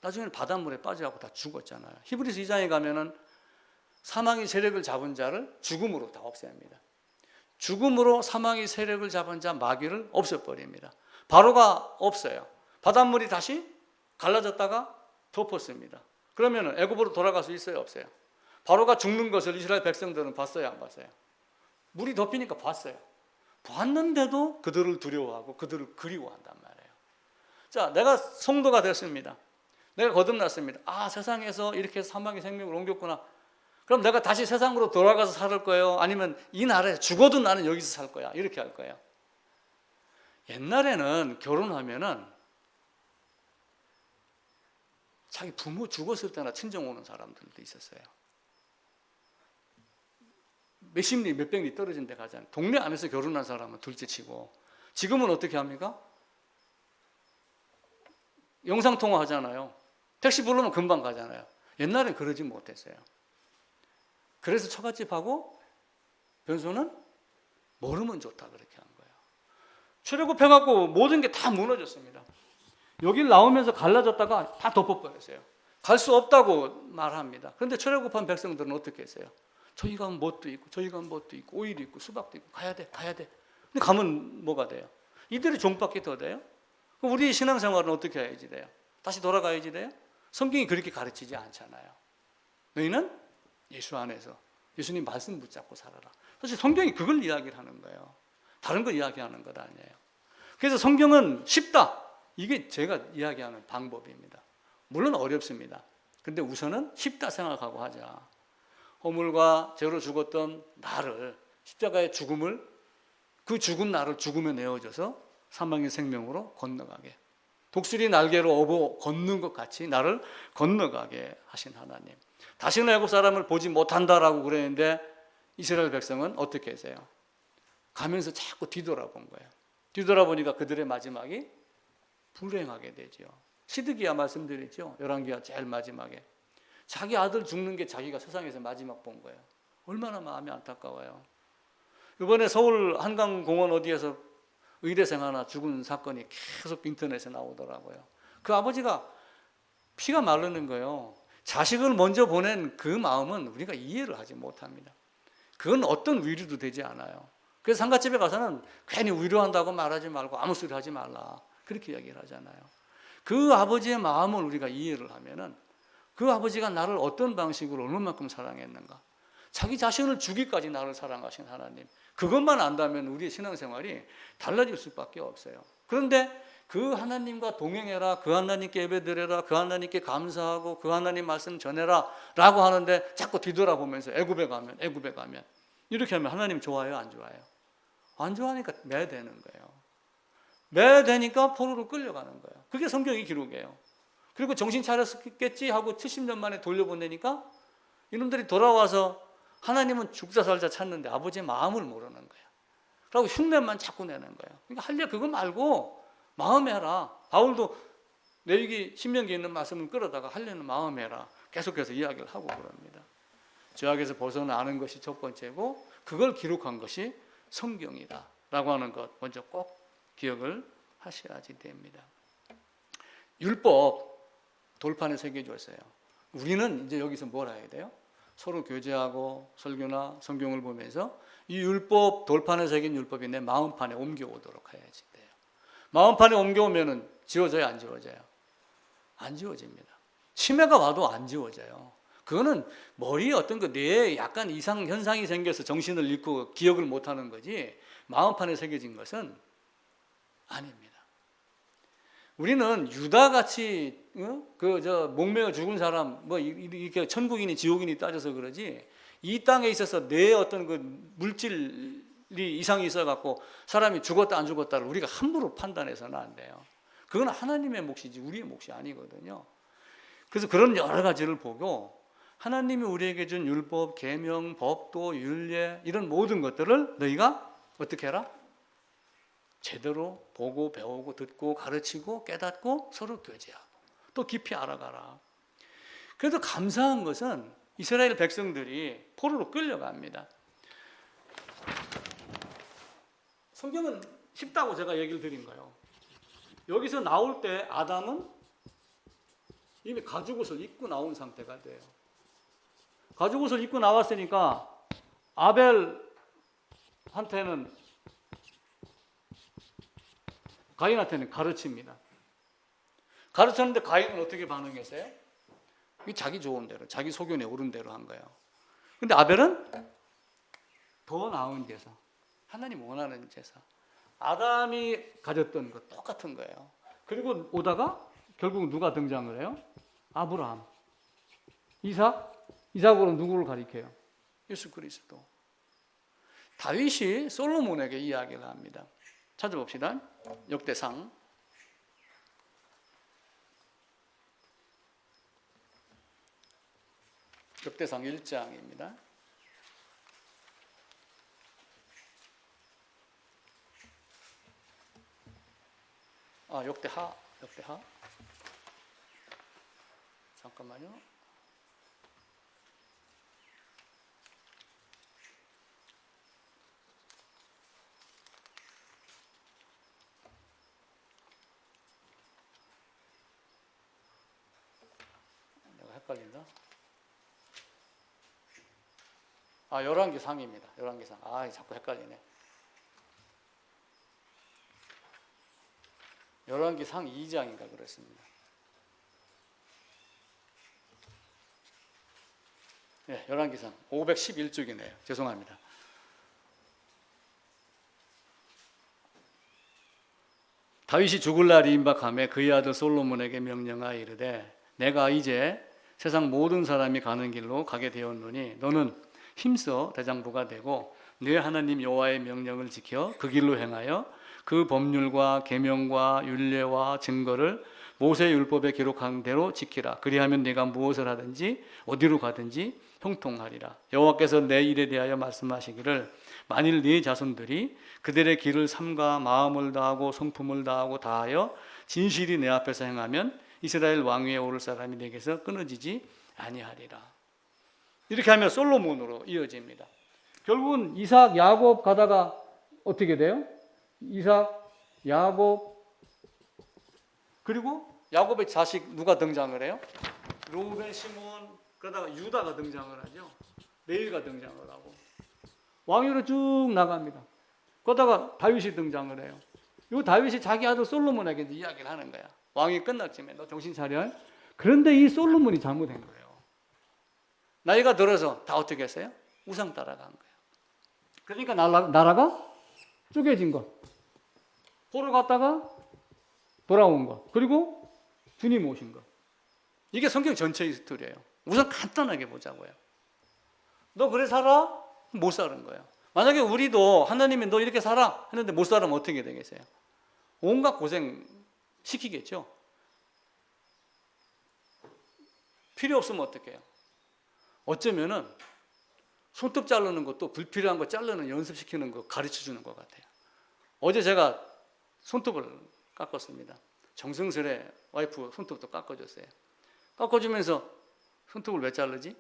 나중에는 바닷물에 빠져갖고 다 죽었잖아요. 히브리서 2장에 가면은 사망의 세력을 잡은 자를 죽음으로 다 없앱니다. 죽음으로 사망의 세력을 잡은 자 마귀를 없애버립니다. 바로가 없어요. 바닷물이 다시 갈라졌다가 덮었습니다. 그러면 애굽으로 돌아갈 수 있어요, 없어요? 바로가 죽는 것을 이스라엘 백성들은 봤어요, 안 봤어요? 물이 덮이니까 봤어요. 봤는데도 그들을 두려워하고 그들을 그리워한단 말이에요. 자, 내가 성도가 됐습니다. 내가 거듭났습니다. 아, 세상에서 이렇게 사망의 생명을 옮겼구나. 그럼 내가 다시 세상으로 돌아가서 살 거예요? 아니면 이 나라에 죽어도 나는 여기서 살 거야? 이렇게 할 거예요. 옛날에는 결혼하면은 자기 부모 죽었을 때나 친정 오는 사람들도 있었어요. 몇십 리, 몇백 리 떨어진 데 가잖아요. 동네 안에서 결혼한 사람은 둘째 치고. 지금은 어떻게 합니까? 영상통화 하잖아요. 택시 부르면 금방 가잖아요. 옛날엔 그러지 못했어요. 그래서 처갓집하고 변소는 모르면 좋다 그렇게 한 거예요. 출애굽해갖고 모든 게 다 무너졌습니다. 여길 나오면서 갈라졌다가 다 덮어버렸어요. 갈 수 없다고 말합니다. 그런데 출애굽한 백성들은 어떻게 했어요? 저희가 뭣도 있고 저희가 뭣도 있고 오일도 있고 수박도 있고 가야 돼. 근데 가면 뭐가 돼요? 이들이 종밖에 더 돼요? 그럼 우리 신앙생활은 어떻게 해야지 돼요? 다시 돌아가야지 돼요? 성경이 그렇게 가르치지 않잖아요. 너희는 예수 안에서 예수님 말씀 붙잡고 살아라. 사실 성경이 그걸 이야기를 하는 거예요. 다른 거 이야기하는 것 아니에요. 그래서 성경은 쉽다. 이게 제가 이야기하는 방법입니다. 물론 어렵습니다. 근데 우선은 쉽다 생각하고 하자. 허물과 죄로 죽었던 나를, 십자가의 죽음을, 그 죽은 나를 죽음에 내어줘서 사망의 생명으로 건너가게, 독수리 날개로 업어 걷는 것 같이 나를 건너가게 하신 하나님. 다시는 애국 사람을 보지 못한다라고 그랬는데 이스라엘 백성은 어떻게 했어요? 가면서 자꾸 뒤돌아본 거예요. 뒤돌아보니까 그들의 마지막이 불행하게 되죠. 시드기야 말씀드렸죠. 열왕기야 제일 마지막에 자기 아들 죽는 게 자기가 세상에서 마지막 본 거예요. 얼마나 마음이 안타까워요. 이번에 서울 한강공원 어디에서 의대생 하나 죽은 사건이 계속 인터넷에 나오더라고요. 그 아버지가 피가 마르는 거예요. 자식을 먼저 보낸 그 마음은 우리가 이해를 하지 못합니다. 그건 어떤 위로도 되지 않아요. 그래서 상가집에 가서는 괜히 위로한다고 말하지 말고 아무 소리 하지 말라, 그렇게 이야기를 하잖아요. 그 아버지의 마음을 우리가 이해를 하면은 그 아버지가 나를 어떤 방식으로 얼마만큼 사랑했는가, 자기 자신을 주기까지 나를 사랑하신 하나님, 그것만 안다면 우리의 신앙생활이 달라질 수밖에 없어요. 그런데 그 하나님과 동행해라, 그 하나님께 예배드려라, 그 하나님께 감사하고 그 하나님 말씀 전해라 라고 하는데 자꾸 뒤돌아보면서 애굽에 가면 이렇게 하면 하나님 좋아요, 안 좋아요? 안 좋아하니까 매되는 거예요. 매되니까 포로로 끌려가는 거예요. 그게 성경의 기록이에요. 그리고 정신 차렸겠지 하고 70년 만에 돌려보내니까 이놈들이 돌아와서 하나님은 죽자 살자 찾는데 아버지의 마음을 모르는 거예요. 그리고 흉내만 자꾸 내는 거예요. 그러니까 할래 그거 말고 마음에 해라. 바울도 레위기 신명기에 있는 말씀을 끌어다가 할래는 마음에 해라, 계속해서 이야기를 하고 그럽니다. 죄악에서 벗어나는 것이 첫 번째고 그걸 기록한 것이 성경이다 라고 하는 것 먼저 꼭 기억을 하셔야지 됩니다. 율법 돌판에 새겨줬어요. 우리는 이제 여기서 뭘 해야 돼요? 서로 교제하고 설교나 성경을 보면서 이 율법, 돌판에 새긴 율법이 내 마음판에 옮겨오도록 해야지 돼요. 마음판에 옮겨오면은 지워져요, 안 지워져요? 안 지워집니다. 치매가 와도 안 지워져요. 그거는 머리에 어떤 뇌에 약간 이상 현상이 생겨서 정신을 잃고 기억을 못하는 거지, 마음판에 새겨진 것은 아닙니다. 우리는 유다같이 목매어 죽은 사람 뭐 이렇게 천국이니 지옥이니 따져서 그러지, 이 땅에 있어서 뇌에 어떤 그 물질이 이상이 있어 갖고 사람이 죽었다 안 죽었다를 우리가 함부로 판단해서는 안 돼요. 그건 하나님의 몫이지 우리의 몫이 아니거든요. 그래서 그런 여러 가지를 보고 하나님이 우리에게 준 율법, 계명, 법도, 율례 이런 모든 것들을 너희가 어떻게 해라? 제대로 보고 배우고 듣고 가르치고 깨닫고 서로 교제하고 또 깊이 알아가라. 그래도 감사한 것은 이스라엘 백성들이 포로로 끌려갑니다. 성경은 쉽다고 제가 얘기를 드린 거예요. 여기서 나올 때 아담은 이미 가죽옷을 입고 나온 상태가 돼요. 가죽옷을 입고 나왔으니까 아벨한테는, 가인한테는 가르칩니다. 가르쳤는데 가인은 어떻게 반응했어요? 자기 좋은 대로, 자기 소견에 오른 대로 한 거예요. 근데 아벨은 더 나은 제사, 하나님 원하는 제사, 아담이 가졌던 것 똑같은 거예요. 그리고 오다가 결국 누가 등장을 해요? 아브라함, 이삭으로 누구를 가리켜요? 예수 그리스도. 다윗이 솔로몬에게 이야기를 합니다. 찾아봅시다. 역대상 1장입니다. 역대하. 잠깐만요. 내가 헷갈린다. 열왕기상입니다. 열왕기상. 자꾸 헷갈리네. 열왕기상 2장인가 그렇습니다. 열왕기상 511쪽이네요. 죄송합니다. 다윗이 죽을 날이 임박하매 그의 아들 솔로몬에게 명령하여 이르되 내가 이제 세상 모든 사람이 가는 길로 가게 되었노니 너는 힘써 대장부가 되고 네 하나님 여호와의 명령을 지켜 그 길로 행하여 그 법률과 계명과 율례와 증거를 모세 율법에 기록한 대로 지키라. 그리하면 네가 무엇을 하든지 어디로 가든지 형통하리라. 여호와께서 내 일에 대하여 말씀하시기를 만일 네 자손들이 그들의 길을 삼가 마음을 다하고 성품을 다하고 다하여 진실이 내 앞에서 행하면 이스라엘 왕위에 오를 사람이 내게서 끊어지지 아니하리라. 이렇게 하면 솔로몬으로 이어집니다. 결국은 이삭, 야곱 가다가 어떻게 돼요? 이삭, 야곱, 그리고 야곱의 자식 누가 등장을 해요? 루벤, 시몬, 그러다가 유다가 등장을 하죠. 레위가 등장을 하고 왕위로 쭉 나갑니다. 그러다가 다윗이 등장을 해요. 이 다윗이 자기 아들 솔로몬에게 이야기를 하는 거야. 왕이 끝났지만 너 정신 차려. 그런데 이 솔로몬이 잘못한 거예요. 나이가 들어서 다 어떻게 했어요? 우상 따라간 거예요. 그러니까 나라가 쪼개진 것. 포로 갔다가 돌아온 것. 그리고 주님 오신 것. 이게 성경 전체의 스토리예요. 우선 간단하게 보자고요. 너 그래 살아? 못 사는 거예요. 만약에 우리도 하나님이 너 이렇게 살아 했는데 못 살면 어떻게 되겠어요? 온갖 고생 시키겠죠. 필요 없으면 어떡해요? 어쩌면은 손톱 자르는 것도 불필요한 거 자르는 연습시키는 거 가르쳐 주는 것 같아요. 어제 제가 손톱을 깎았습니다. 정성스레 와이프 손톱도 깎아줬어요. 깎아주면서 손톱을 왜 자르지?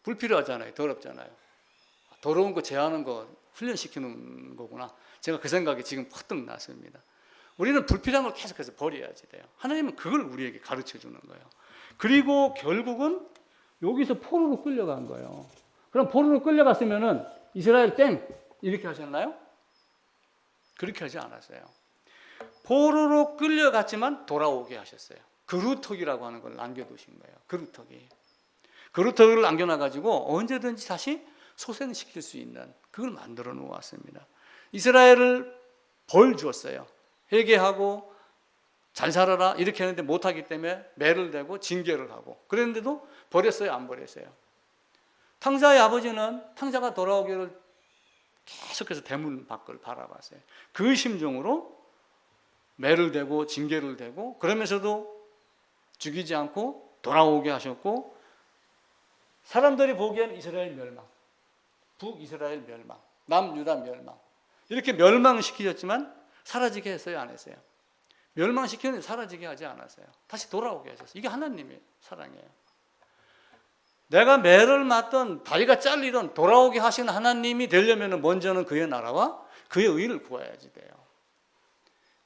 불필요하잖아요. 더럽잖아요. 더러운 거 제하는 거 훈련시키는 거구나. 제가 그 생각이 지금 퍼뜩 났습니다. 우리는 불필요한 걸 계속해서 버려야지 돼요. 하나님은 그걸 우리에게 가르쳐 주는 거예요. 그리고 결국은 여기서 포로로 끌려간 거예요. 그럼 포로로 끌려갔으면은 이스라엘 땡 이렇게 하셨나요? 그렇게 하지 않았어요. 포로로 끌려갔지만 돌아오게 하셨어요. 그루터기라고 하는 걸 남겨두신 거예요. 그루터기를 남겨놔가지고 언제든지 다시 소생시킬 수 있는 그걸 만들어 놓았습니다. 이스라엘을 벌 주었어요. 회개하고 잘 살아라 이렇게 했는데 못하기 때문에 매를 대고 징계를 하고 그랬는데도 버렸어요? 안 버렸어요? 탕자의 아버지는 탕자가 돌아오기를 계속해서 대문 밖을 바라봤어요. 그 심정으로 매를 대고 징계를 대고 그러면서도 죽이지 않고 돌아오게 하셨고 사람들이 보기에는 이스라엘 멸망, 북이스라엘 멸망, 남유다 멸망 이렇게 멸망시키셨지만 사라지게 했어요? 안 했어요? 멸망시키는 사라지게 하지 않았어요. 다시 돌아오게 하셨어요. 이게 하나님의 사랑이에요. 내가 매를 맞던 다리가 잘리던 돌아오게 하시는 하나님이 되려면 먼저는 그의 나라와 그의 의를 구해야지 돼요.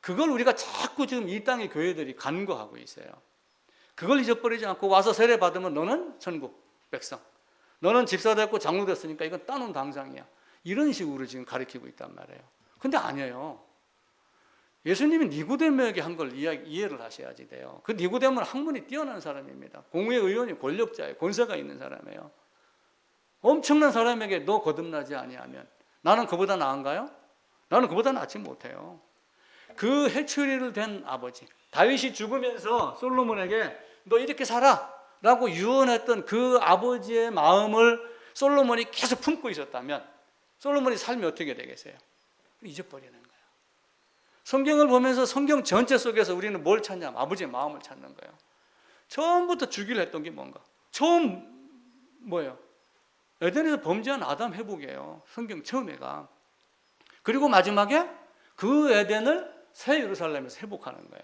그걸 우리가 자꾸 지금 이 땅의 교회들이 간과하고 있어요. 그걸 잊어버리지 않고 와서 세례 받으면 너는 천국 백성, 너는 집사 됐고 장로 됐으니까 이건 따놓은 당상이야. 이런 식으로 지금 가르치고 있단 말이에요. 근데 아니에요. 예수님이 니고데모에게 한 걸 이해를 하셔야지 돼요. 그 니고데모는 학문이 뛰어난 사람입니다. 공의의원이 권력자예요. 권세가 있는 사람이에요. 엄청난 사람에게 너 거듭나지 아니하면 나는 그보다 나은가요? 나는 그보다 낫지 못해요. 그 해처리를 댄 아버지 다윗이 죽으면서 솔로몬에게 너 이렇게 살아 라고 유언했던 그 아버지의 마음을 솔로몬이 계속 품고 있었다면 솔로몬이 삶이 어떻게 되겠어요? 잊어버리는 거예요. 성경을 보면서 성경 전체 속에서 우리는 뭘 찾냐면 아버지의 마음을 찾는 거예요. 처음부터 주기를 했던 게 뭔가? 처음 뭐예요? 에덴에서 범죄한 아담 회복이에요. 성경 처음에가. 그리고 마지막에 그 에덴을 새 예루살렘에서 회복하는 거예요.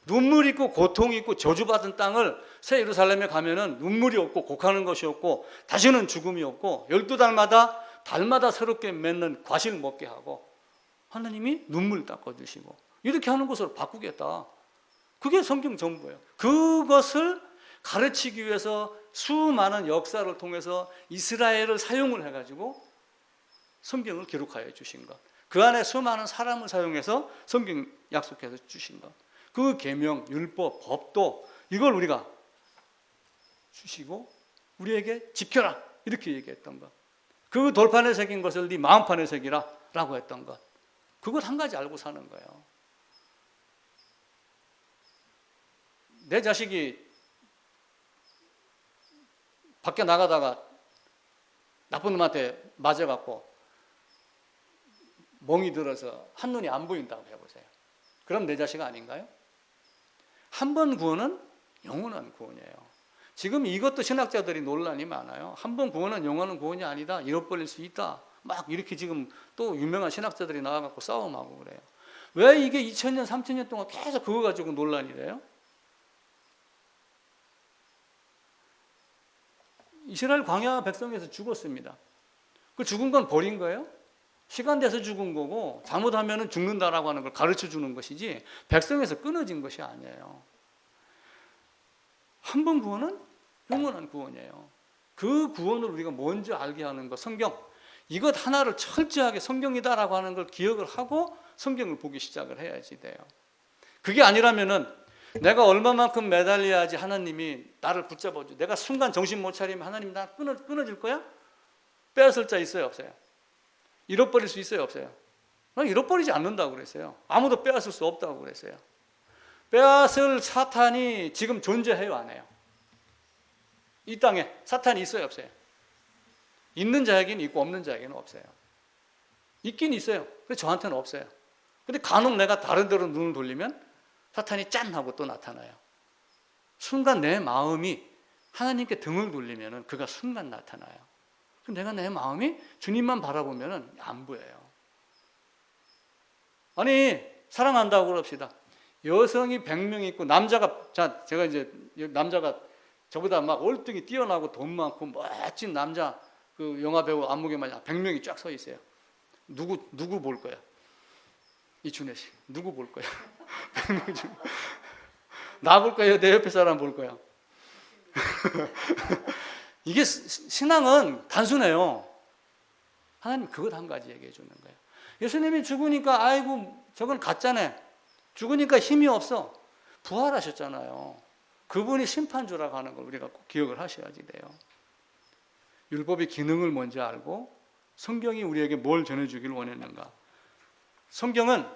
눈물 있고 고통 있고 저주받은 땅을 새 예루살렘에 가면은 눈물이 없고 곡하는 것이 없고 다시는 죽음이 없고 12달마다 달마다 새롭게 맺는 과실 먹게 하고 하나님이 눈물 닦아주시고 이렇게 하는 것으로 바꾸겠다. 그게 성경 전부예요. 그것을 가르치기 위해서 수많은 역사를 통해서 이스라엘을 사용을 해가지고 성경을 기록하여 주신 것. 그 안에 수많은 사람을 사용해서 성경 약속해서 주신 것. 그 계명, 율법, 법도 이걸 우리가 주시고 우리에게 지켜라 이렇게 얘기했던 것. 그 돌판에 새긴 것을 네 마음판에 새기라 라고 했던 것. 그것 한 가지 알고 사는 거예요. 내 자식이 밖에 나가다가 나쁜 놈한테 맞아갖고 멍이 들어서 한눈이 안 보인다고 해보세요. 그럼 내 자식 아닌가요? 한 번 구원은 영원한 구원이에요. 지금 이것도 신학자들이 논란이 많아요. 한 번 구원은 영원한 구원이 아니다. 잃어버릴 수 있다. 막 이렇게 지금 또 유명한 신학자들이 나와갖고 싸움하고 그래요. 왜 이게 2000년, 3000년 동안 계속 그거 가지고 논란이 돼요? 이스라엘 광야 백성에서 죽었습니다. 그 죽은 건 버린 거예요? 시간 돼서 죽은 거고 잘못하면 죽는다라고 하는 걸 가르쳐 주는 것이지 백성에서 끊어진 것이 아니에요. 한 번 구원은 영원한 구원이에요. 그 구원을 우리가 먼저 알게 하는 것, 성경. 이것 하나를 철저하게 성경이다라고 하는 걸 기억을 하고 성경을 보기 시작을 해야지 돼요. 그게 아니라면은 내가 얼마만큼 매달려야지 하나님이 나를 붙잡아줘. 내가 순간 정신 못 차리면 하나님 나 끊어질 거야? 빼앗을 자 있어요, 없어요? 잃어버릴 수 있어요, 없어요? 난 잃어버리지 않는다고 그랬어요. 아무도 빼앗을 수 없다고 그랬어요. 빼앗을 사탄이 지금 존재해요, 안 해요? 이 땅에 사탄이 있어요, 없어요? 있는 자에게는 있고 없는 자에게는 없어요. 있긴 있어요. 근데 저한테는 없어요. 근데 간혹 내가 다른 데로 눈을 돌리면 사탄이 짠 하고 또 나타나요. 순간 내 마음이 하나님께 등을 돌리면 그가 순간 나타나요. 그럼 내가 내 마음이 주님만 바라보면 안 보여요. 아니 사랑한다고 그럽시다. 여성이 100명 있고 남자가 제가 이제 남자가 저보다 막 월등히 뛰어나고 돈 많고 멋진 남자 그 영화 배우 안무개 마냥 100명이 쫙 서 있어요. 누구 볼 거야? 이춘혜 씨 누구 볼 거야? 100명 중 나 볼 거예요? 내 옆에 사람 볼 거야? 이게 신앙은 단순해요. 하나님 그것 한 가지 얘기해 주는 거예요. 예수님이 죽으니까 아이고 저건 가짜네. 죽으니까 힘이 없어. 부활하셨잖아요. 그분이 심판주라고 하는 걸 우리가 꼭 기억을 하셔야지 돼요. 율법의 기능을 먼저 알고 성경이 우리에게 뭘 전해주길 원했는가. 성경은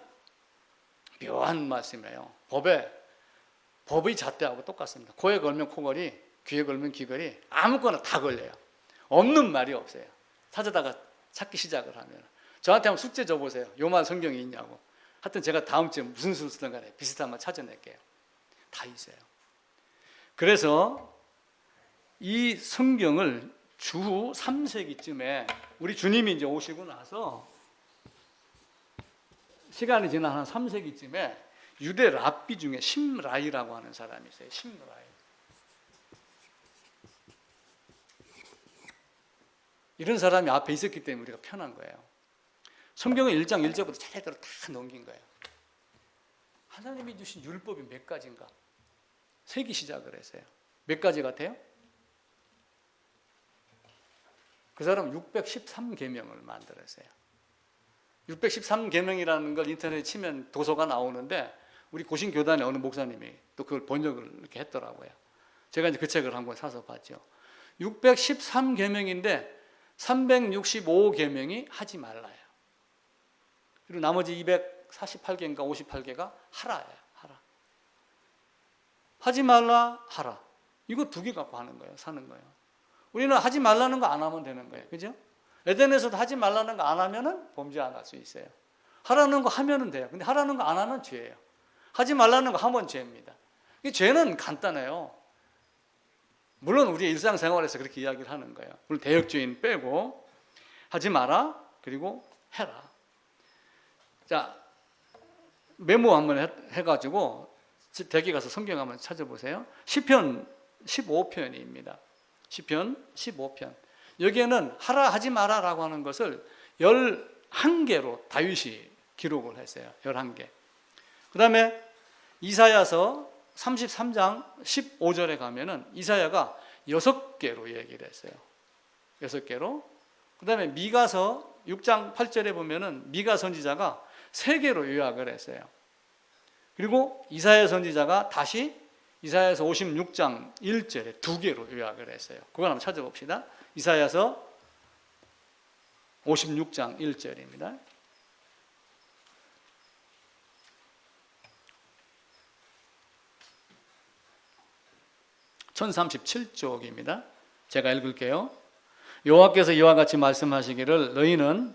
묘한 말씀이에요. 법의 잣대하고 똑같습니다. 코에 걸면 코걸이, 귀에 걸면 귀걸이, 아무거나 다 걸려요. 없는 말이 없어요. 찾아다가 찾기 시작을 하면. 저한테 한번 숙제 줘보세요. 요 말 성경에 있냐고. 하여튼 제가 다음 주에 무슨 수를 쓰든 간에 비슷한 말 찾아낼게요. 다 있어요. 그래서 이 성경을 주후 3세기쯤에 우리 주님이 이제 오시고 나서 시간이 지난 한 3세기쯤에 유대 랍비 중에 심라이라고 하는 사람이 있어요. 심라이. 이런 사람이 앞에 있었기 때문에 우리가 편한 거예요. 성경은 1장 1절부터 차례대로 다 넘긴 거예요. 하나님이 주신 율법이 몇 가지인가? 세기 시작을 했어요. 몇 가지 같아요? 그 사람은 613계명을 만들었어요. 613계명이라는 걸 인터넷에 치면 도서가 나오는데 우리 고신교단의 어느 목사님이 또 그걸 번역을 이렇게 했더라고요. 제가 이제 그 책을 한 권 사서 봤죠. 613계명인데 365계명이 하지 말라요. 그리고 나머지 248개인가 58개가 하라예요. 하라. 하지 말라, 하라. 이거 두 개 갖고 하는 거예요. 사는 거예요. 우리는 하지 말라는 거 안 하면 되는 거예요. 그죠? 에덴에서도 하지 말라는 거 안 하면은 범죄 안 할 수 있어요. 하라는 거 하면은 돼요. 근데 하라는 거 안 하면 죄예요. 하지 말라는 거 하면 죄입니다. 이 죄는 간단해요. 물론 우리 일상생활에서 그렇게 이야기를 하는 거예요. 물론 대역죄인 빼고 하지 마라, 그리고 해라. 자, 메모 한번 해가지고 댁에 가서 성경 한번 찾아보세요. 시편 15편입니다. 시편 15편. 여기에는 하라 하지 마라라고 하는 것을 11개로 다윗이 기록을 했어요. 11개. 그 다음에 이사야서 33장 15절에 가면은 이사야가 6개로 얘기를 했어요. 6개로. 그 다음에 미가서 6장 8절에 보면은 미가 선지자가 3개로 요약을 했어요. 그리고 이사야 선지자가 다시 이사야서 56장 1절에 두 개로 요약을 했어요. 그걸 한번 찾아봅시다. 이사야서 56장 1절입니다. 1037쪽입니다. 제가 읽을게요. 여호와께서 이와 같이 말씀하시기를 너희는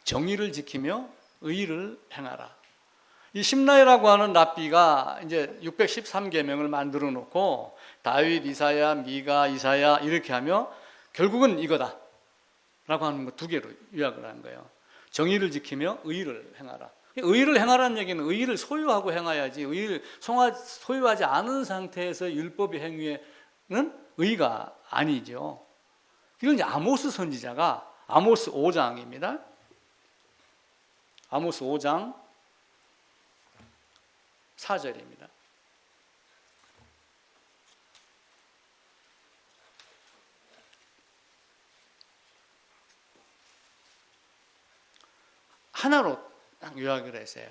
정의를 지키며 의를 행하라. 이 심라이라고 하는 랍비가 이제 613계명을 만들어 놓고 다윗, 이사야, 미가, 이사야 이렇게 하며 결국은 이거다 라고 하는 거 두 개로 요약을 한 거예요. 정의를 지키며 의를 행하라. 의를 행하라는 얘기는 의를 소유하고 행해야지, 의를 소유하지 않은 상태에서 율법의 행위에는 의가 아니죠. 이건 이제 아모스 선지자가 아모스 5장입니다. 아모스 5장 4절입니다. 하나로 딱 요약을 했어요.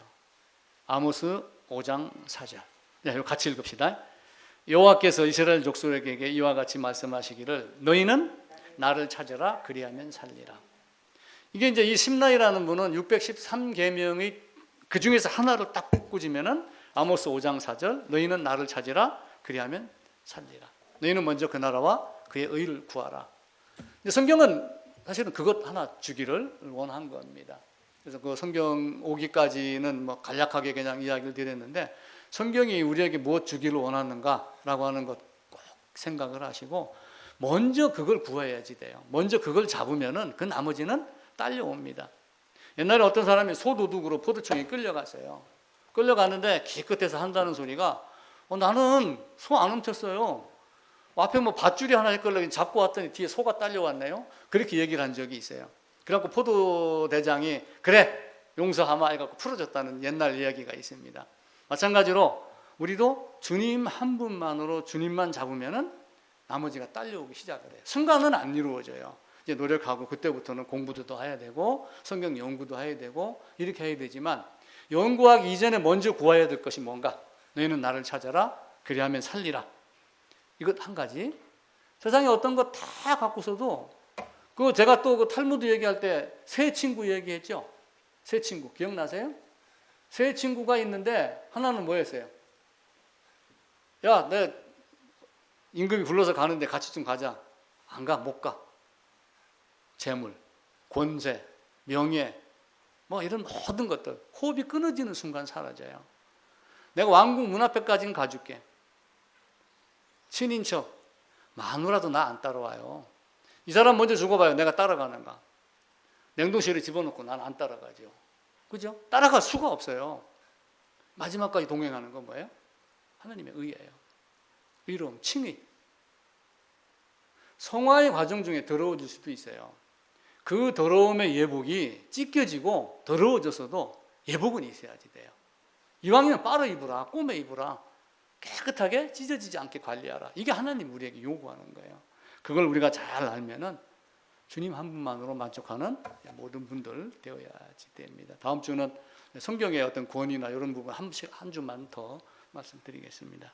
아모스 5장 4절. 네, 이거 같이 읽읍시다. 여호와께서 이스라엘 족속에게 이와 같이 말씀하시기를 너희는 나를 찾으라 그리하면 살리라. 이게 이제 이 심라이라는 분은 613계명의 그 중에서 하나를 딱 꽂으면은 아모스 5장 4절 너희는 나를 찾으라 그리하면 살리라. 너희는 먼저 그 나라와 그의 의를 구하라. 성경은 사실은 그것 하나 주기를 원한 겁니다. 그래서 그 성경 오기까지는 뭐 간략하게 그냥 이야기를 드렸는데 성경이 우리에게 무엇 주기를 원하는가라고 하는 것 꼭 생각을 하시고 먼저 그걸 구해야지 돼요. 먼저 그걸 잡으면은 그 나머지는 딸려옵니다. 옛날에 어떤 사람이 소도둑으로 포도청에 끌려갔어요. 끌려가는데 기껏해서 한다는 소리가 나는 소 안 훔쳤어요. 앞에 뭐 밧줄이 하나 끌려 잡고 왔더니 뒤에 소가 딸려왔네요. 그렇게 얘기를 한 적이 있어요. 그래갖고 포도대장이 그래 용서하마 해갖고 풀어줬다는 옛날 이야기가 있습니다. 마찬가지로 우리도 주님 한 분만으로 주님만 잡으면은 나머지가 딸려오기 시작을 해요. 순간은 안 이루어져요. 이제 노력하고 그때부터는 공부도 더 해야 되고 성경 연구도 해야 되고 이렇게 해야 되지만 연구하기 이전에 먼저 구해야 될 것이 뭔가? 너희는 나를 찾아라 그리하면 살리라. 이것 한 가지. 세상에 어떤 거 다 갖고서도 그 제가 또 그 탈무드 얘기할 때 새 친구 얘기했죠. 새 친구 기억나세요? 새 친구가 있는데 하나는 뭐였어요? 야, 내 임금이 불러서 가는데 같이 좀 가자. 안 가, 못 가. 재물, 권세, 명예, 뭐 이런 모든 것들 호흡이 끊어지는 순간 사라져요. 내가 왕궁 문 앞에까지는 가줄게. 친인척 마누라도 나 안 따라와요. 이 사람 먼저 죽어봐요. 내가 따라가는가? 냉동실에 집어넣고 난 안 따라가죠. 그죠? 따라갈 수가 없어요. 마지막까지 동행하는 건 뭐예요? 하나님의 의예요. 의로움, 칭의. 성화의 과정 중에 더러워질 수도 있어요. 그 더러움의 예복이 찢겨지고 더러워져서도 예복은 있어야지 돼요. 이왕이면 빨아 입으라, 꼬매 입으라, 깨끗하게 찢어지지 않게 관리하라. 이게 하나님 우리에게 요구하는 거예요. 그걸 우리가 잘 알면은 주님 한 분만으로 만족하는 모든 분들 되어야지 됩니다. 다음 주는 성경의 어떤 권위나 이런 부분 한 주만 더 말씀드리겠습니다.